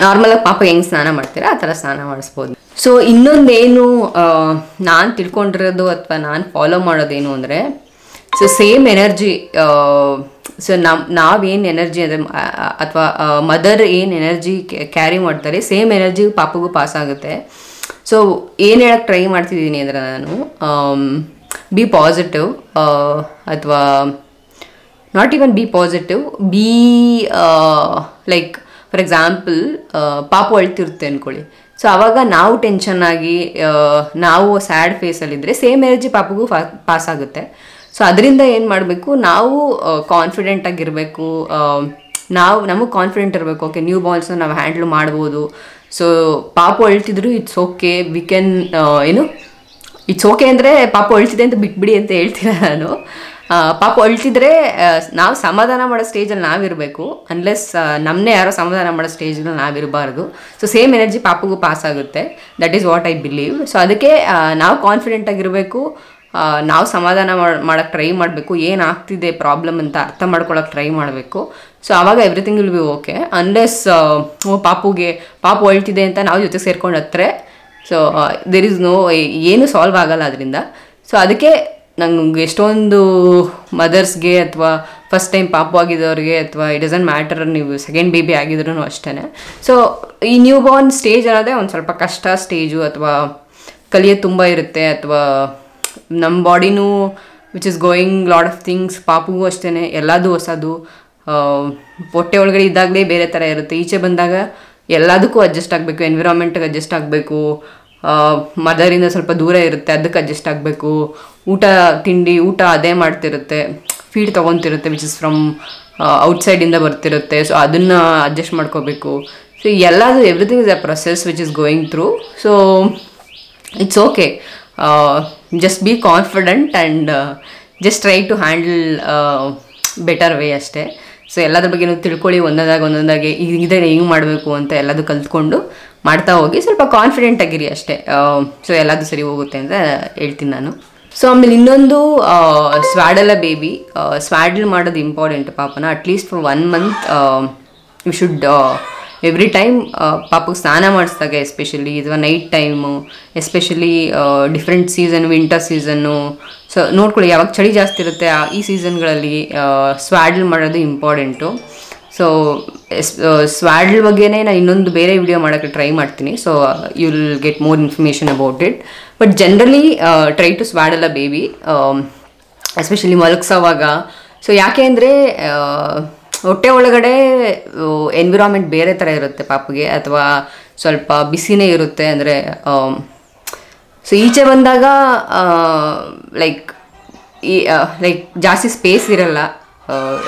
ನಾರ್ಮಲಾಗಿ ಪಾಪ ಹೆಂಗೆ ಸ್ನಾನ ಮಾಡ್ತೀರಾ ಆ ಥರ ಸ್ನಾನ ಮಾಡಿಸ್ಬೋದು. ಸೊ ಇನ್ನೊಂದೇನು ನಾನು ತಿಳ್ಕೊಂಡಿರೋದು ಅಥವಾ ನಾನು ಫಾಲೋ ಮಾಡೋದೇನು ಅಂದರೆ, ಸೊ ಸೇಮ್ ಎನರ್ಜಿ, ಸೊ ನಾವೇನು ಎನರ್ಜಿ ಅಂದರೆ ಅಥವಾ ಮದರ್ ಏನು ಎನರ್ಜಿ ಕ್ಯಾರಿ ಮಾಡ್ತಾರೆ, ಸೇಮ್ ಎನರ್ಜಿ ಪಾಪಗೂ ಪಾಸ್ ಆಗುತ್ತೆ. ಸೊ ಏನು ಹೇಳಕ್ಕೆ ಟ್ರೈ ಮಾಡ್ತಿದ್ದೀನಿ ಅಂದರೆ, ನಾನು ಬಿ ಪಾಸಿಟಿವ್, ಅಥವಾ not even B positive, be like for example ಪಾಪು ಅಳ್ತಿರುತ್ತೆ ಅಂದ್ಕೊಳ್ಳಿ. ಸೊ ಆವಾಗ ನಾವು ಟೆನ್ಷನ್ ಆಗಿ ನಾವು ಸ್ಯಾಡ್ ಫೇಸಲ್ಲಿದ್ದರೆ ಸೇಮ್ ಎನರ್ಜಿ ಪಾಪಗೂ ಪಾಸ್ ಆಗುತ್ತೆ. ಸೊ ಅದರಿಂದ ಏನು ಮಾಡಬೇಕು, ನಾವು ಕಾನ್ಫಿಡೆಂಟ್ ಆಗಿರಬೇಕು. ನಮಗೆ ಕಾನ್ಫಿಡೆಂಟ್ ಇರಬೇಕು. ಓಕೆ, ನ್ಯೂ ಬಾರ್ನ್ಸ್ನ ನಾವು ಹ್ಯಾಂಡ್ಲ್ ಮಾಡ್ಬೋದು. ಸೊ ಪಾಪು ಅಳ್ತಿದ್ರು it's okay, we can it's okay ಅಂದರೆ ಪಾಪು ಅಳ್ತಿದೆ ಅಂತ ಬಿಟ್ಬಿಡಿ ಅಂತ ಹೇಳ್ತೀರ ನಾನು. ಪಾಪು ಅಳ್ತಿದ್ರೆ ನಾವು ಸಮಾಧಾನ ಮಾಡೋ ಸ್ಟೇಜಲ್ಲಿ ನಾವಿರಬೇಕು. ಅನ್ಲೆಸ್ ನಮ್ಮನ್ನೇ ಯಾರೋ ಸಮಾಧಾನ ಮಾಡೋ ಸ್ಟೇಜಲ್ಲಿ ನಾವಿರಬಾರ್ದು. ಸೊ ಸೇಮ್ ಎನರ್ಜಿ ಪಾಪುಗೂ ಪಾಸ್ ಆಗುತ್ತೆ. That is what I believe. So ಅದಕ್ಕೆ ನಾವು ಕಾನ್ಫಿಡೆಂಟ್ ಆಗಿರಬೇಕು. ನಾವು ಸಮಾಧಾನ ಮಾಡೋಕ್ಕೆ ಟ್ರೈ ಮಾಡಬೇಕು, ಏನಾಗ್ತಿದೆ ಪ್ರಾಬ್ಲಮ್ ಅಂತ ಅರ್ಥ ಮಾಡ್ಕೊಳಕ್ಕೆ ಟ್ರೈ ಮಾಡಬೇಕು. ಸೊ ಆವಾಗ everything will be okay. Unless ಪಾಪು ಅಳ್ತಿದೆ ಅಂತ ನಾವು ಜೊತೆ ಸೇರ್ಕೊಂಡು ಹತ್ರೆ ಸೊ ದೇರ್ ಇಸ್ ನೋ, ಏನು ಸಾಲ್ವ್ ಆಗಲ್ಲ ಅದರಿಂದ. ಸೊ ಅದಕ್ಕೆ ನಂಗೆ ಎಷ್ಟೊಂದು ಮದರ್ಸ್ಗೆ ಅಥವಾ ಫಸ್ಟ್ ಟೈಮ್ ಪಾಪು ಆಗಿದ್ದವ್ರಿಗೆ ಅಥವಾ ಇಟ್ ಡಸಂಟ್ ಮ್ಯಾಟರ್, ನೀವು ಸೆಕೆಂಡ್ ಬೇಬಿ ಆಗಿದ್ರೂ ಅಷ್ಟೇ. ಸೊ ಈ ನ್ಯೂ ಬಾರ್ನ್ ಸ್ಟೇಜ್ ಅನ್ನೋದೇ ಒಂದು ಸ್ವಲ್ಪ ಕಷ್ಟ ಸ್ಟೇಜು, ಅಥವಾ ಕಲಿಯೋದು ತುಂಬ ಇರುತ್ತೆ, ಅಥವಾ ನಮ್ಮ ಬಾಡಿನೂ which is going lot of things. ಪಾಪುಗೂ ಅಷ್ಟೇ ಎಲ್ಲದೂ ಹೊಸದು. ಹೊಟ್ಟೆ ಒಳಗಡೆ ಇದ್ದಾಗಲೇ ಬೇರೆ ಥರ ಇರುತ್ತೆ, ಈಚೆ ಬಂದಾಗ ಎಲ್ಲದಕ್ಕೂ ಅಡ್ಜಸ್ಟ್ ಆಗಬೇಕು, ಎನ್ವಿರಾನ್ಮೆಂಟಿಗೆ ಅಡ್ಜಸ್ಟ್ ಆಗಬೇಕು, ಮದರಿಂದ ಸ್ವಲ್ಪ ದೂರ ಇರುತ್ತೆ ಅದಕ್ಕೆ ಅಡ್ಜಸ್ಟ್ ಆಗಬೇಕು, ಊಟ ಅದೇ ಮಾಡ್ತಿರುತ್ತೆ, ಫೀಡ್ ತೊಗೊತಿರುತ್ತೆ ವಿಚ್ ಇಸ್ ಫ್ರಮ್ ಔಟ್ಸೈಡಿಂದ ಬರ್ತಿರುತ್ತೆ. ಸೊ ಅದನ್ನು ಅಡ್ಜಸ್ಟ್ ಮಾಡ್ಕೋಬೇಕು. ಸೊ ಎಲ್ಲದು everything is a process which is going through. So it's okay, just be confident and just try to handle better way ಅಷ್ಟೇ. ಸೊ ಎಲ್ಲದ್ರ ಬಗ್ಗೆನೂ ತಿಳ್ಕೊಳ್ಳಿ, ಒಂದೊಂದಾಗಿ ಇದನ್ನು ಹೆಂಗೆ ಮಾಡಬೇಕು ಅಂತ ಎಲ್ಲದು ಕಲ್ತ್ಕೊಂಡು ಮಾಡ್ತಾ ಹೋಗಿ, ಸ್ವಲ್ಪ ಕಾನ್ಫಿಡೆಂಟ್ ಆಗಿರಿ ಅಷ್ಟೇ. ಸೊ ಎಲ್ಲದು ಸರಿ ಹೋಗುತ್ತೆ ಅಂತ ಹೇಳ್ತೀನಿ ನಾನು. ಸೊ ಆಮೇಲೆ ಇನ್ನೊಂದು ಸ್ವಾಡಲ್ ಬೇಬಿ, ಸ್ವಾಡಲ್ ಮಾಡೋದು ಇಂಪಾರ್ಟೆಂಟ್ ಪಾಪನ. At least for 1 month you should every time ಪಾಪಗೆ ಸ್ನಾನ ಮಾಡಿಸಿದಾಗ ಎಸ್ಪೆಷಲಿ, ಅಥವಾ night time especially, different season, winter season. So ನೋಡ್ಕೊಳ್ಳಿ, ಯಾವಾಗ ಚಳಿ ಜಾಸ್ತಿ ಇರುತ್ತೆ ಈ ಸೀಸನ್ಗಳಲ್ಲಿ ಸ್ವಾಡಲ್ ಮಾಡೋದು ಇಂಪಾರ್ಟೆಂಟು. ಸೊ ಸ್ವಾಡಲ್ ಬಗ್ಗೆನೇ ನಾನು ಇನ್ನೊಂದು ಬೇರೆ ವಿಡಿಯೋ ಮಾಡೋಕ್ಕೆ ಟ್ರೈ ಮಾಡ್ತೀನಿ. So you will get more information about it. But generally try to swaddle a baby, especially ಮಲಗಿಸೋವಾಗ. ಸೊ ಯಾಕೆ ಅಂದರೆ ಹೊಟ್ಟೆ ಒಳಗಡೆ ಎನ್ವಿರಾನ್ಮೆಂಟ್ ಬೇರೆ ಥರ ಇರುತ್ತೆ ಪಾಪಗೆ, ಅಥವಾ ಸ್ವಲ್ಪ ಬಿಸಿನೇ ಇರುತ್ತೆ. ಅಂದರೆ ಸೊ ಈಚೆ ಬಂದಾಗ ಲೈಕ್ ಜಾಸ್ತಿ ಸ್ಪೇಸ್ ಇರಲ್ಲ,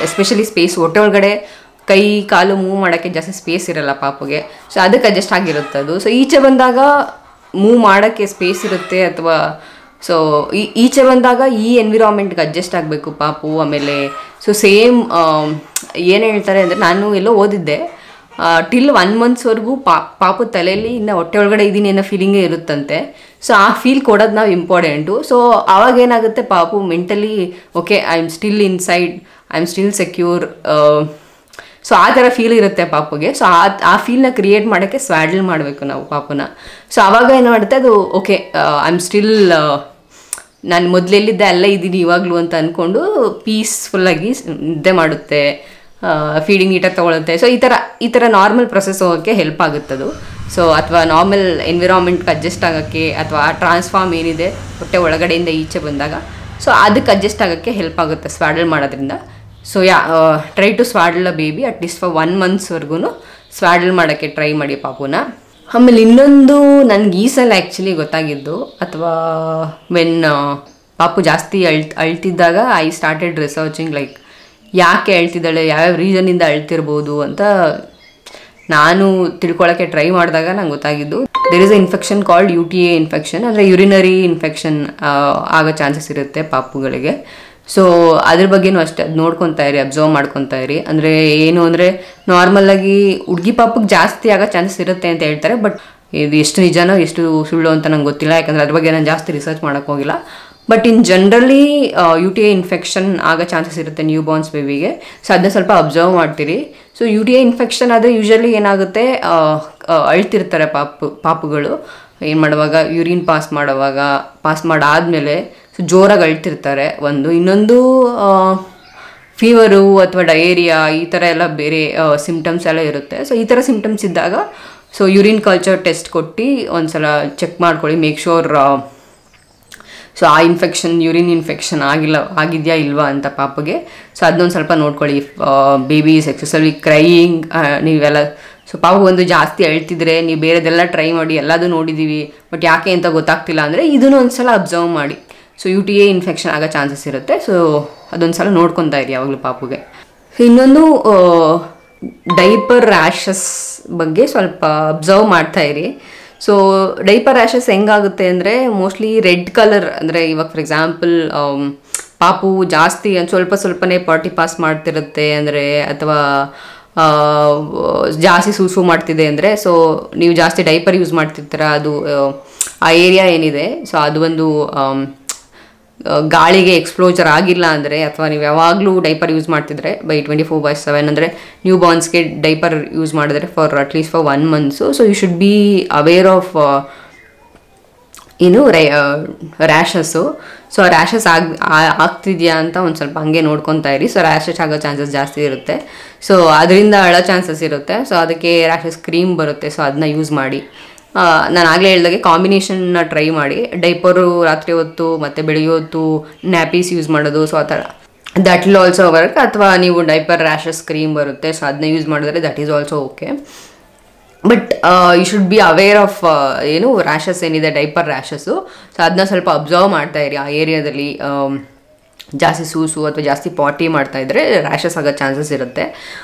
ಎಸ್ಪೆಷಲಿ ಸ್ಪೇಸ್ ಹೊಟ್ಟೆ ಒಳಗಡೆ ಕೈ ಕಾಲು ಮೂವ್ ಮಾಡೋಕ್ಕೆ ಜಾಸ್ತಿ ಸ್ಪೇಸ್ ಇರಲ್ಲ ಪಾಪಗೆ. ಸೊ ಅದಕ್ಕೆ ಅಡ್ಜಸ್ಟ್ ಆಗಿರುತ್ತೆ ಅದು. ಸೊ ಈಚೆ ಬಂದಾಗ ಮೂವ್ ಮಾಡೋಕ್ಕೆ ಸ್ಪೇಸ್ ಇರುತ್ತೆ, ಅಥವಾ ಸೊ ಈಚೆ ಬಂದಾಗ ಈ ಎನ್ವಿರಾನ್ಮೆಂಟ್ಗೆ ಅಡ್ಜಸ್ಟ್ ಆಗಬೇಕು ಪಾಪು. ಆಮೇಲೆ ಸೊ ಸೇಮ್ ಏನು ಹೇಳ್ತಾರೆ ಅಂದರೆ, ನಾನು ಎಲ್ಲೋ ಓದಿದ್ದೆ, ಟಿಲ್ 1 monthsವರೆಗೂ ಪಾಪು ತಲೆಯಲ್ಲಿ ಇನ್ನು ಹೊಟ್ಟೆ ಒಳಗಡೆ ಇದ್ದೀನಿ ಅನ್ನೋ ಫೀಲಿಂಗೇ ಇರುತ್ತಂತೆ. ಸೊ ಆ ಫೀಲ್ ಕೊಡೋದು ನಾವು ಇಂಪಾರ್ಟೆಂಟು. ಸೊ ಆವಾಗ ಏನಾಗುತ್ತೆ, ಪಾಪು mentally okay, I am still inside, I am still secure. So ಆ ಥರ ಫೀಲ್ ಇರುತ್ತೆ ಪಾಪುಗೆ. ಸೊ ಆ ಫೀಲ್ನ ಕ್ರಿಯೇಟ್ ಮಾಡೋಕ್ಕೆ ಸ್ವಾಡಲ್ ಮಾಡಬೇಕು ನಾವು ಪಾಪುನ. ಸೊ ಆವಾಗ ಏನು ಮಾಡುತ್ತೆ ಅದು, ಓಕೆ ಐ ಆಮ್ ಸ್ಟಿಲ್, ನಾನು ಮೊದಲೆಲ್ಲಿದ್ದೆ ಅಲ್ಲೇ ಇದ್ದೀನಿ ಇವಾಗಲೂ ಅಂತ ಅಂದ್ಕೊಂಡು ಪೀಸ್ಫುಲ್ಲಾಗಿ ನಿದ್ದೆ ಮಾಡುತ್ತೆ, ಫೀಡಿಂಗ್ ನೀಟಾಗಿ ತೊಗೊಳುತ್ತೆ. ಸೊ ಈ ಥರ ನಾರ್ಮಲ್ ಪ್ರೊಸೆಸ್ ಹೋಗೋಕ್ಕೆ ಹೆಲ್ಪ್ ಆಗುತ್ತದು. ಸೊ ಅಥವಾ ನಾರ್ಮಲ್ ಎನ್ವಿರಾನ್ಮೆಂಟ್ಗೆ ಅಡ್ಜಸ್ಟ್ ಆಗೋಕ್ಕೆ, ಅಥವಾ ಟ್ರಾನ್ಸ್ಫಾರ್ಮ್ ಏನಿದೆ ಹೊಟ್ಟೆ ಒಳಗಡೆಯಿಂದ ಈಚೆ ಬಂದಾಗ, ಸೊ ಅದಕ್ಕೆ ಅಡ್ಜಸ್ಟ್ ಆಗೋಕ್ಕೆ ಹೆಲ್ಪ್ ಆಗುತ್ತೆ ಸ್ವಾಡಲ್ ಮಾಡೋದ್ರಿಂದ. So try to swaddle a baby at least for 1 monthsವರೆಗೂ ಸ್ವಾಡಲ್ ಮಾಡೋಕ್ಕೆ ಟ್ರೈ ಮಾಡಿ ಪಾಪುನ. ಆಮೇಲೆ ಇನ್ನೊಂದು ನನಗೆ ಈ ಸಲ ಆ್ಯಕ್ಚುಲಿ ಗೊತ್ತಾಗಿದ್ದು, ಅಥವಾ ವೆನ್ ಪಾಪು ಜಾಸ್ತಿ ಅಳ್ತಿದ್ದಾಗ ಐ ಸ್ಟಾರ್ಟೆಡ್ ರಿಸರ್ಚಿಂಗ್, ಲೈಕ್ ಯಾಕೆ ಅಳ್ತಿದ್ದಾಳೆ, ಯಾವ್ಯಾವ ರೀಸನ್ನಿಂದ ಅಳ್ತಿರ್ಬೋದು ಅಂತ ನಾನು ತಿಳ್ಕೊಳ್ಳೋಕ್ಕೆ ಟ್ರೈ ಮಾಡಿದಾಗ ನಂಗೆ ಗೊತ್ತಾಗಿದ್ದು, there is a infection called UTA infection. ಅಂದರೆ ಯುರಿನರಿ ಇನ್ಫೆಕ್ಷನ್ ಆಗೋ ಚಾನ್ಸಸ್ ಇರುತ್ತೆ ಪಾಪುಗಳಿಗೆ. ಸೊ ಅದ್ರ ಬಗ್ಗೆನೂ ಅಷ್ಟೇ, ಅದು ನೋಡ್ಕೊತಾ ಇರಿ, ಅಬ್ಸರ್ವ್ ಮಾಡ್ಕೊತಾ ಇರಿ. ಅಂದರೆ ಏನು ಅಂದರೆ, ನಾರ್ಮಲಾಗಿ ಹುಡುಗಿ ಪಾಪಕ್ಕೆ ಜಾಸ್ತಿ ಆಗೋ ಚಾನ್ಸಸ್ ಇರುತ್ತೆ ಅಂತ ಹೇಳ್ತಾರೆ. ಬಟ್ ಇದು ಎಷ್ಟು ನಿಜನೋ ಎಷ್ಟು ಸುಳ್ಳು ಅಂತ ನಂಗೆ ಗೊತ್ತಿಲ್ಲ, ಯಾಕಂದರೆ ಅದ್ರ ಬಗ್ಗೆ ನಾನು ಜಾಸ್ತಿ ರಿಸರ್ಚ್ ಮಾಡೋಕ್ಕೆ ಹೋಗಿಲ್ಲ. But in generally UTA infection ಆಗೋ ಚಾನ್ಸಸ್ ಇರುತ್ತೆ ನ್ಯೂ ಬಾರ್ನ್ಸ್ ಬೇಬಿಗೆ. ಸೊ ಅದನ್ನ ಸ್ವಲ್ಪ ಅಬ್ಸರ್ವ್ ಮಾಡ್ತೀರಿ. ಸೊ UTA ಇನ್ಫೆಕ್ಷನ್ ಆದರೆ ಯೂಶಲಿ ಏನಾಗುತ್ತೆ, ಅಳ್ತಿರ್ತಾರೆ ಪಾಪುಗಳು ಏನು ಮಾಡುವಾಗ, ಯೂರಿನ್ ಪಾಸ್ ಮಾಡಾದಮೇಲೆ ಸೊ ಜೋರಾಗಿ ಅಳ್ತಿರ್ತಾರೆ ಒಂದು. ಇನ್ನೊಂದು ಫೀವರು ಅಥವಾ ಡಯೇರಿಯಾ ಈ ಥರ ಎಲ್ಲ ಬೇರೆ ಸಿಮ್ಟಮ್ಸ್ ಎಲ್ಲ ಇರುತ್ತೆ. ಸೊ ಈ ಥರ ಸಿಮ್ಟಮ್ಸ್ ಇದ್ದಾಗ ಸೊ ಯೂರಿನ್ ಕಲ್ಚರ್ ಟೆಸ್ಟ್ ಕೊಟ್ಟು ಒಂದು ಸಲ ಚೆಕ್ ಮಾಡ್ಕೊಳ್ಳಿ, ಮೇಕ್ ಶೋರ್ ಸೊ ಆ ಯೂರಿನ್ ಇನ್ಫೆಕ್ಷನ್ ಆಗಿದೆಯಾ ಇಲ್ವಾ ಅಂತ ಪಾಪಗೆ. ಸೊ ಅದನ್ನೊಂದು ಸ್ವಲ್ಪ ನೋಡ್ಕೊಳ್ಳಿ. ಬೇಬೀಸ್ ಎಕ್ಸೆಸಿವ್ಲಿ ಕ್ರೈಯಿಂಗ್ ನೀವೆಲ್ಲ, ಸೊ ಪಾಪು ಒಂದು ಜಾಸ್ತಿ ಅಳ್ತಿದ್ರೆ ನೀವು ಬೇರೆದೆಲ್ಲ ಟ್ರೈ ಮಾಡಿ, ಎಲ್ಲದೂ ನೋಡಿದ್ದೀವಿ ಬಟ್ ಯಾಕೆ ಅಂತ ಗೊತ್ತಾಗ್ತಿಲ್ಲ ಅಂದರೆ ಇದನ್ನು ಒಂದು ಸಲ ಅಬ್ಸರ್ವ್ ಮಾಡಿ. ಸೊ UTA ಇನ್ಫೆಕ್ಷನ್ ಆಗೋ ಚಾನ್ಸಸ್ ಇರುತ್ತೆ. ಸೊ ಅದೊಂದು ಸಲ ನೋಡ್ಕೊತಾ ಇರಿ ಯಾವಾಗಲೂ ಪಾಪುಗೆ. ಸೊ ಇನ್ನೊಂದು ಡೈಪರ್ ರ್ಯಾಷಸ್ ಬಗ್ಗೆ ಸ್ವಲ್ಪ ಅಬ್ಸರ್ವ್ ಮಾಡ್ತಾ ಇರಿ. ಸೊ ಡೈಪರ್ ರ್ಯಾಷಸ್ ಹೆಂಗಾಗುತ್ತೆ ಅಂದರೆ, ಮೋಸ್ಟ್ಲಿ ರೆಡ್ ಕಲರ್, ಅಂದರೆ ಇವಾಗ ಫಾರ್ ಎಕ್ಸಾಂಪಲ್ ಪಾಪು ಜಾಸ್ತಿ ಸ್ವಲ್ಪನೇ ಪಾಟಿ ಪಾಸ್ ಮಾಡ್ತಿರುತ್ತೆ ಅಂದರೆ, ಅಥವಾ ಜಾಸ್ತಿ ಸೂಸು ಮಾಡ್ತಿದೆ ಅಂದರೆ, ಸೊ ನೀವು ಜಾಸ್ತಿ ಡೈಪರ್ ಯೂಸ್ ಮಾಡ್ತಿರ್ತೀರ, ಅದು ಆ ಏರಿಯಾ ಏನಿದೆ ಸೊ ಅದು ಒಂದು ಗಾಳಿಗೆ ಎಕ್ಸ್ಪ್ಲೋಜರ್ ಆಗಿಲ್ಲ ಅಂದರೆ, ಅಥವಾ ನೀವು ಯಾವಾಗಲೂ ಡೈಪರ್ ಯೂಸ್ ಮಾಡ್ತಿದ್ರೆ ಬೈ 24/7 ಅಂದರೆ ನ್ಯೂ ಬಾರ್ನ್ಸ್ಗೆ ಡೈಪರ್ ಯೂಸ್ ಮಾಡಿದ್ರೆ for at least for 1 months, so you should be aware of rashes. So ಆ ರ್ಯಾಷಸ್ ಆಗ್ತಿದೆಯಾ ಅಂತ ಒಂದು ಸ್ವಲ್ಪ ಹಂಗೆ ನೋಡ್ಕೊತಾ ಇರಿ. ಸೊ ರ್ಯಾಷಸ್ ಆಗೋ ಚಾನ್ಸಸ್ ಜಾಸ್ತಿ ಇರುತ್ತೆ, ಸೊ ಅದರಿಂದ ಅಳೋ ಚಾನ್ಸಸ್ ಇರುತ್ತೆ. ಸೊ ಅದಕ್ಕೆ ರ್ಯಾಷಸ್ ಕ್ರೀಮ್ ಬರುತ್ತೆ, ಸೊ ಅದನ್ನ ಯೂಸ್ ಮಾಡಿ. ನಾನು ಆಗಲೇ ಹೇಳ್ದಾಗೆ ಕಾಂಬಿನೇಷನ್ನ ಟ್ರೈ ಮಾಡಿ, ಡೈಪರು ರಾತ್ರಿ ಹೊತ್ತು ಮತ್ತು ಬೆಳಿಗ್ಗೆ ಹೊತ್ತು ನ್ಯಾಪೀಸ್ ಯೂಸ್ ಮಾಡೋದು, ಸೊ ಆ ಥರ ದಟ್ ವಿಲ್ ಆಲ್ಸೋ ವರ್ಕ್. ಅಥವಾ ನೀವು ಡೈಪರ್ ರ್ಯಾಷಸ್ ಕ್ರೀಮ್ ಬರುತ್ತೆ, ಸೊ ಅದನ್ನ ಯೂಸ್ ಮಾಡಿದ್ರೆ that is also okay. But you should be aware of rashes ಏನಿದೆ, ಡೈಪರ್ ರ್ಯಾಷಸ್ಸು. ಸೊ ಅದನ್ನ ಸ್ವಲ್ಪ ಅಬ್ಸರ್ವ್ ಮಾಡ್ತಾ ಇರಿ. ಆ ಏರಿಯಾದಲ್ಲಿ ಜಾಸ್ತಿ ಸೂಸು ಅಥವಾ ಜಾಸ್ತಿ ಪಾಟಿ ಮಾಡ್ತಾಯಿದ್ರೆ ರ್ಯಾಷಸ್ ಆಗೋ ಚಾನ್ಸಸ್ ಇರುತ್ತೆ.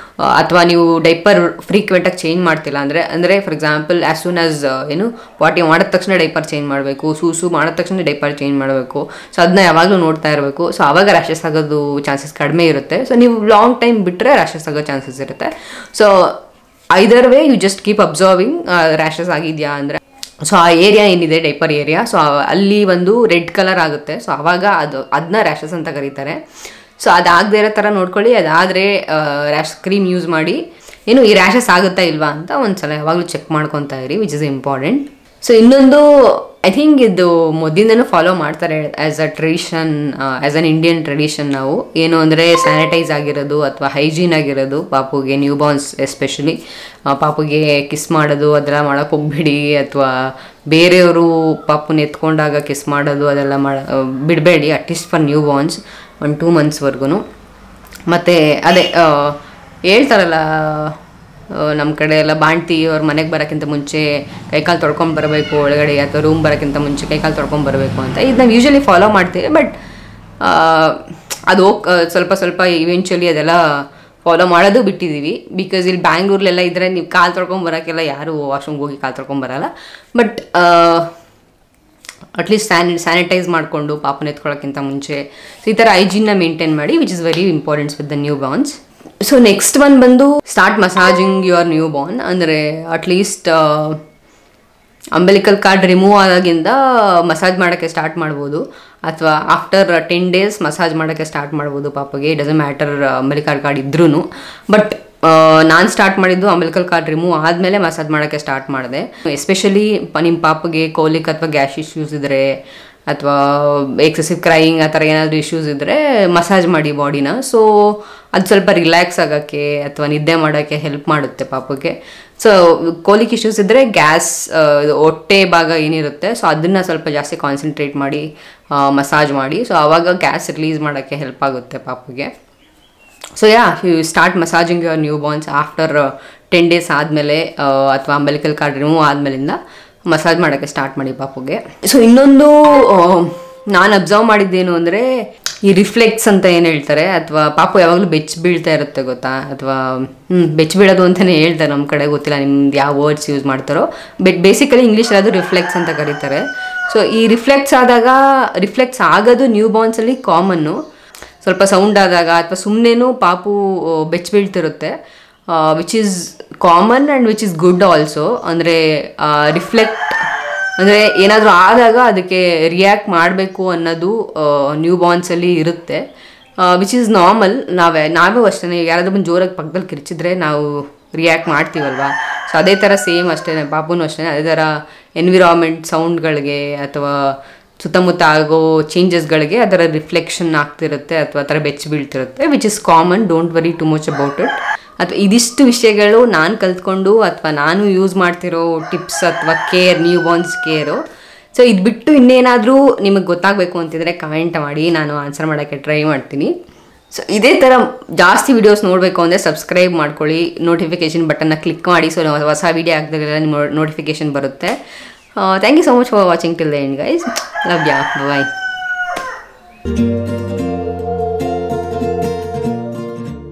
ಅಥವಾ ನೀವು ಡೈಪರ್ ಫ್ರೀಕ್ವೆಂಟಾಗಿ ಚೇಂಜ್ ಮಾಡ್ತಿಲ್ಲ ಅಂದರೆ for example as soon as ಪಾಟಿ ಮಾಡಿದ ತಕ್ಷಣ ಡೈಪರ್ ಚೇಂಜ್ ಮಾಡಬೇಕು, ಸೂಸು ಮಾಡಿದ ತಕ್ಷಣ ಡೈಪರ್ ಚೇಂಜ್ ಮಾಡಬೇಕು. ಸೊ ಅದನ್ನ ಯಾವಾಗಲೂ ನೋಡ್ತಾ ಇರಬೇಕು. ಸೊ ಆವಾಗ ರ್ಯಾಷಸ್ ಆಗೋದು ಚಾನ್ಸಸ್ ಕಡಿಮೆ ಇರುತ್ತೆ. ಸೊ ನೀವು ಲಾಂಗ್ ಟೈಮ್ ಬಿಟ್ಟರೆ ರ್ಯಾಷಸ್ ಆಗೋ ಚಾನ್ಸಸ್ ಇರುತ್ತೆ. So either way you just keep observing rashes ಆಗಿದೆಯಾ ಅಂದರೆ. ಸೊ ಆ ಏರಿಯಾ ಏನಿದೆ ಡೈಪರ್ ಏರಿಯಾ, ಸೊ ಅಲ್ಲಿ ಒಂದು ರೆಡ್ ಕಲರ್ ಆಗುತ್ತೆ. ಸೊ ಆವಾಗ ಅದನ್ನ ರ್ಯಾಷಸ್ ಅಂತ ಕರೀತಾರೆ. ಸೊ ಅದಾಗದೇ ಇರೋ ಥರ ನೋಡ್ಕೊಳ್ಳಿ. ಅದಾದರೆ ರ್ಯಾಷ್ ಕ್ರೀಮ್ ಯೂಸ್ ಮಾಡಿ ಈ ರ್ಯಾಷಸ್ ಆಗುತ್ತಾ ಇಲ್ವಾ ಅಂತ ಒಂದ್ಸಲ ಯಾವಾಗಲೂ ಚೆಕ್ ಮಾಡ್ಕೊತಾ ಇರಿ, ವಿಚ್ ಇಸ್ ಇಂಪಾರ್ಟೆಂಟ್. ಸೊ ಇನ್ನೊಂದು ಐ ಥಿಂಕ್ ಇದು ಮೊದಲಿಂದನೂ ಫಾಲೋ ಮಾಡ್ತಾರೆ as a tradition, as an Indian tradition. ನಾವು ಏನು ಅಂದರೆ ಸ್ಯಾನಿಟೈಸ್ ಆಗಿರೋದು ಅಥವಾ ಹೈಜೀನ್ ಆಗಿರೋದು ಪಾಪುಗೆ, ನ್ಯೂ ಬಾರ್ನ್ಸ್ ಎಸ್ಪೆಷಲಿ ಪಾಪುಗೆ ಕಿಸ್ ಮಾಡೋದು ಅದೆಲ್ಲ ಮಾಡೋಕ್ಕೆ ಹೋಗ್ಬಿಡಿ. ಅಥವಾ ಬೇರೆಯವರು ಪಾಪುನ ಎತ್ಕೊಂಡಾಗ ಕಿಸ್ ಮಾಡೋದು ಅದೆಲ್ಲ ಬಿಡಬೇಡಿ, ಅಟ್ಲೀಸ್ಟ್ ಫಾರ್ ನ್ಯೂ ಬಾರ್ನ್ಸ್ 1-2 ಮಂತ್ಸ್ವರೆಗೂ. ಮತ್ತು ಅದೇ ಹೇಳ್ತಾರಲ್ಲ ನಮ್ಮ ಕಡೆ ಎಲ್ಲ ಬಾಣ್ತಿ ಅವ್ರ ಮನೆಗೆ ಬರೋಕ್ಕಿಂತ ಮುಂಚೆ ಕೈಕಾಲು ತೊಳ್ಕೊಂಡು ಬರಬೇಕು ಒಳಗಡೆ, ಅಥವಾ ರೂಮ್ ಬರೋಕ್ಕಿಂತ ಮುಂಚೆ ಕೈಕಾಲು ತೊಳ್ಕೊಂಡು ಬರಬೇಕು ಅಂತ. ಇದು ನಾವು ಯೂಶ್ವಲಿ ಫಾಲೋ ಮಾಡ್ತೀವಿ. ಬಟ್ ಅದು ಸ್ವಲ್ಪ ಇವೆಂಚುಲಿ ಅದೆಲ್ಲ ಫಾಲೋ ಮಾಡೋದು ಬಿಟ್ಟಿದ್ದೀವಿ. ಬಿಕಾಸ್ ಇಲ್ಲಿ ಬ್ಯಾಂಗ್ಳೂರ್ಲೆಲ್ಲ ಇದ್ದರೆ ನೀವು ಕಾಲು ತೊಳ್ಕೊಂಡು ಬರೋಕ್ಕೆಲ್ಲ ಯಾರು ವಾಶ್ರೂಮ್ಗೆ ಹೋಗಿ ಕಾಲು ತೊಳ್ಕೊಂಡು ಬರೋಲ್ಲ. ಬಟ್ ಅಟ್ಲೀಸ್ಟ್ ಸ್ಯಾನಿಟೈಸ್ ಮಾಡಿಕೊಂಡು ಪಾಪನ ಎತ್ಕೊಳ್ಳೋಕ್ಕಿಂತ ಮುಂಚೆ ಈ ಥರ ಹೈಜೀನ್ನ ಮೇಂಟೈನ್ ಮಾಡಿ, which is very important with the newborns. So next one ಬಂದು start massaging your newborn. ಅಂದರೆ ಅಟ್ಲೀಸ್ಟ್ ಅಂಬಲಿಕಲ್ ಕಾರ್ಡ್ ರಿಮೂವ್ ಆದಾಗಿಂದ ಮಸಾಜ್ ಮಾಡೋಕ್ಕೆ ಸ್ಟಾರ್ಟ್ ಮಾಡ್ಬೋದು, ಅಥವಾ ಆಫ್ಟರ್ 10 days ಮಸಾಜ್ ಮಾಡೋಕ್ಕೆ ಸ್ಟಾರ್ಟ್ ಮಾಡ್ಬೋದು ಪಾಪಗೆ. It doesn't matter umbilical cord ಇದ್ರೂ. ಬಟ್ ನಾನು ಸ್ಟಾರ್ಟ್ ಮಾಡಿದ್ದು ಅಂಬಲಿಕಲ್ ಕಾರ್ಡ್ ರಿಮೂವ್ ಆದಮೇಲೆ ಮಸಾಜ್ ಮಾಡೋಕ್ಕೆ ಸ್ಟಾರ್ಟ್ ಮಾಡಿದೆ. ಎಸ್ಪೆಷಲಿ ನಿಮ್ಮ ಪಾಪಗೆ ಕೋಲಿಕ್ ಅಥವಾ ಗ್ಯಾಸ್ ಇಶ್ಯೂಸ್ ಇದ್ದರೆ, ಅಥವಾ ಎಕ್ಸೆಸಿವ್ ಕ್ರೈಯಿಂಗ್ ಆ ಥರ ಏನಾದರೂ ಇಶ್ಯೂಸ್ ಇದ್ದರೆ ಮಸಾಜ್ ಮಾಡಿ ಬಾಡಿನ. ಸೊ ಅದು ಸ್ವಲ್ಪ ರಿಲ್ಯಾಕ್ಸ್ ಆಗೋಕ್ಕೆ ಅಥವಾ ನಿದ್ದೆ ಮಾಡೋಕ್ಕೆ ಹೆಲ್ಪ್ ಮಾಡುತ್ತೆ ಪಾಪಕ್ಕೆ. ಸೊ ಕೋಲಿಕ್ ಇಶ್ಯೂಸ್ ಇದ್ದರೆ ಗ್ಯಾಸ್ ಹೊಟ್ಟೆ ಭಾಗ ಏನಿರುತ್ತೆ, ಸೊ ಅದನ್ನು ಸ್ವಲ್ಪ ಜಾಸ್ತಿ ಕಾನ್ಸಂಟ್ರೇಟ್ ಮಾಡಿ ಮಸಾಜ್ ಮಾಡಿ. ಸೊ ಆವಾಗ ಗ್ಯಾಸ್ ರಿಲೀಸ್ ಮಾಡೋಕ್ಕೆ ಹೆಲ್ಪ್ ಆಗುತ್ತೆ ಪಾಪಗೆ. So you start massaging your newborns after 10 days ಆದಮೇಲೆ, ಅಥವಾ ಅಂಬಲಿಕಲ್ ಕಾರ್ಡ್ ರಿಮೂವ್ ಆದಮೇಲಿಂದ ಮಸಾಜ್ ಮಾಡೋಕ್ಕೆ ಸ್ಟಾರ್ಟ್ ಮಾಡಿ ಪಾಪುಗೆ. ಸೊ ಇನ್ನೊಂದು ನಾನು ಅಬ್ಸರ್ವ್ ಮಾಡಿದ್ದೇನು ಅಂದರೆ ಈ ರಿಫ್ಲೆಕ್ಟ್ಸ್ ಅಂತ ಏನು ಹೇಳ್ತಾರೆ, ಅಥವಾ ಪಾಪು ಯಾವಾಗಲೂ ಬೆಚ್ಚ ಬೀಳ್ತಾ ಇರುತ್ತೆ ಗೊತ್ತಾ, ಅಥವಾ ಬೆಚ್ಚ ಬೀಳೋದು ಅಂತಲೇ ಹೇಳ್ತಾರೆ ನಮ್ಮ ಕಡೆ, ಗೊತ್ತಿಲ್ಲ ನಿಮ್ದು ಯಾವ ವರ್ಡ್ಸ್ ಯೂಸ್ ಮಾಡ್ತಾರೋ. ಬೇಸಿಕಲಿ ಇಂಗ್ಲೀಷಲ್ಲಿ ಅದು ರಿಫ್ಲೆಕ್ಟ್ಸ್ ಅಂತ ಕರೀತಾರೆ. ಸೊ ಈ ರಿಫ್ಲೆಕ್ಟ್ಸ್ ಆಗೋದು ನ್ಯೂ ಬಾರ್ನ್ಸಲ್ಲಿ ಕಾಮನ್ನು. ಸ್ವಲ್ಪ ಸೌಂಡ್ ಆದಾಗ ಅಥವಾ ಸುಮ್ಮನೆನೂ ಪಾಪು ಬೆಚ್ಚ ಬೀಳ್ತಿರುತ್ತೆ, which is common and which is good also. ಅಂದರೆ ರಿಫ್ಲೆಕ್ಟ್ ಅಂದರೆ ಏನಾದರೂ ಆದಾಗ ಅದಕ್ಕೆ ರಿಯಾಕ್ಟ್ ಮಾಡಬೇಕು ಅನ್ನೋದು ನ್ಯೂ ಬಾರ್ನ್ಸಲ್ಲಿ ಇರುತ್ತೆ, ವಿಚ್ ಈಸ್ ನಾರ್ಮಲ್. ನಾವೇ ಅಷ್ಟೇ, ಯಾರಾದರೂ ಬಂದು ಜೋರಾಗಿ ಪಕ್ಕದಲ್ಲಿ ಕಿರ್ಚಿದ್ರೆ ನಾವು ರಿಯಾಕ್ಟ್ ಮಾಡ್ತೀವಲ್ವಾ. ಸೊ ಅದೇ ಥರ ಸೇಮ್ ಅಷ್ಟೇ ಪಾಪುನೂ ಅಷ್ಟೇ, ಅದೇ ಥರ ಎನ್ವಿರಾನ್ಮೆಂಟ್ ಸೌಂಡ್ಗಳಿಗೆ ಅಥವಾ ಸುತ್ತಮುತ್ತ ಆಗೋ ಚೇಂಜಸ್ಗಳಿಗೆ ಅದರ ರಿಫ್ಲೆಕ್ಷನ್ ಆಗ್ತಿರುತ್ತೆ, ಅಥವಾ ಆ ಥರ ಬೆಚ್ಚ ಬೀಳ್ತಿರುತ್ತೆ, which is common. Don't worry too much about it. ಅಥವಾ ಇದಿಷ್ಟು ವಿಷಯಗಳು ನಾನು ಕಲ್ತ್ಕೊಂಡು ಅಥವಾ ನಾನು ಯೂಸ್ ಮಾಡ್ತಿರೋ ಟಿಪ್ಸ್ ಅಥವಾ care, new borns care. So ಇದು ಬಿಟ್ಟು ಇನ್ನೇನಾದರೂ ನಿಮಗೆ ಗೊತ್ತಾಗಬೇಕು ಅಂತಿದ್ರೆ ಕಮೆಂಟ್ ಮಾಡಿ, ನಾನು ಆನ್ಸರ್ ಮಾಡೋಕ್ಕೆ ಟ್ರೈ ಮಾಡ್ತೀನಿ. ಸೊ ಇದೇ ಥರ ಜಾಸ್ತಿ ವೀಡಿಯೋಸ್ ನೋಡಬೇಕು ಅಂದರೆ ಸಬ್ಸ್ಕ್ರೈಬ್ ಮಾಡ್ಕೊಳ್ಳಿ, ನೋಟಿಫಿಕೇಷನ್ ಬಟನ್ನ ಕ್ಲಿಕ್ ಮಾಡಿ. ಸೊ ಹೊಸ ವೀಡಿಯೋ ಹಾಕಿದಾಗೆಲ್ಲ ನಿಮ್ಮ ನೋಟಿಫಿಕೇಷನ್ ಬರುತ್ತೆ. Thank you so much for watching till the end, guys. Love ya. Bye.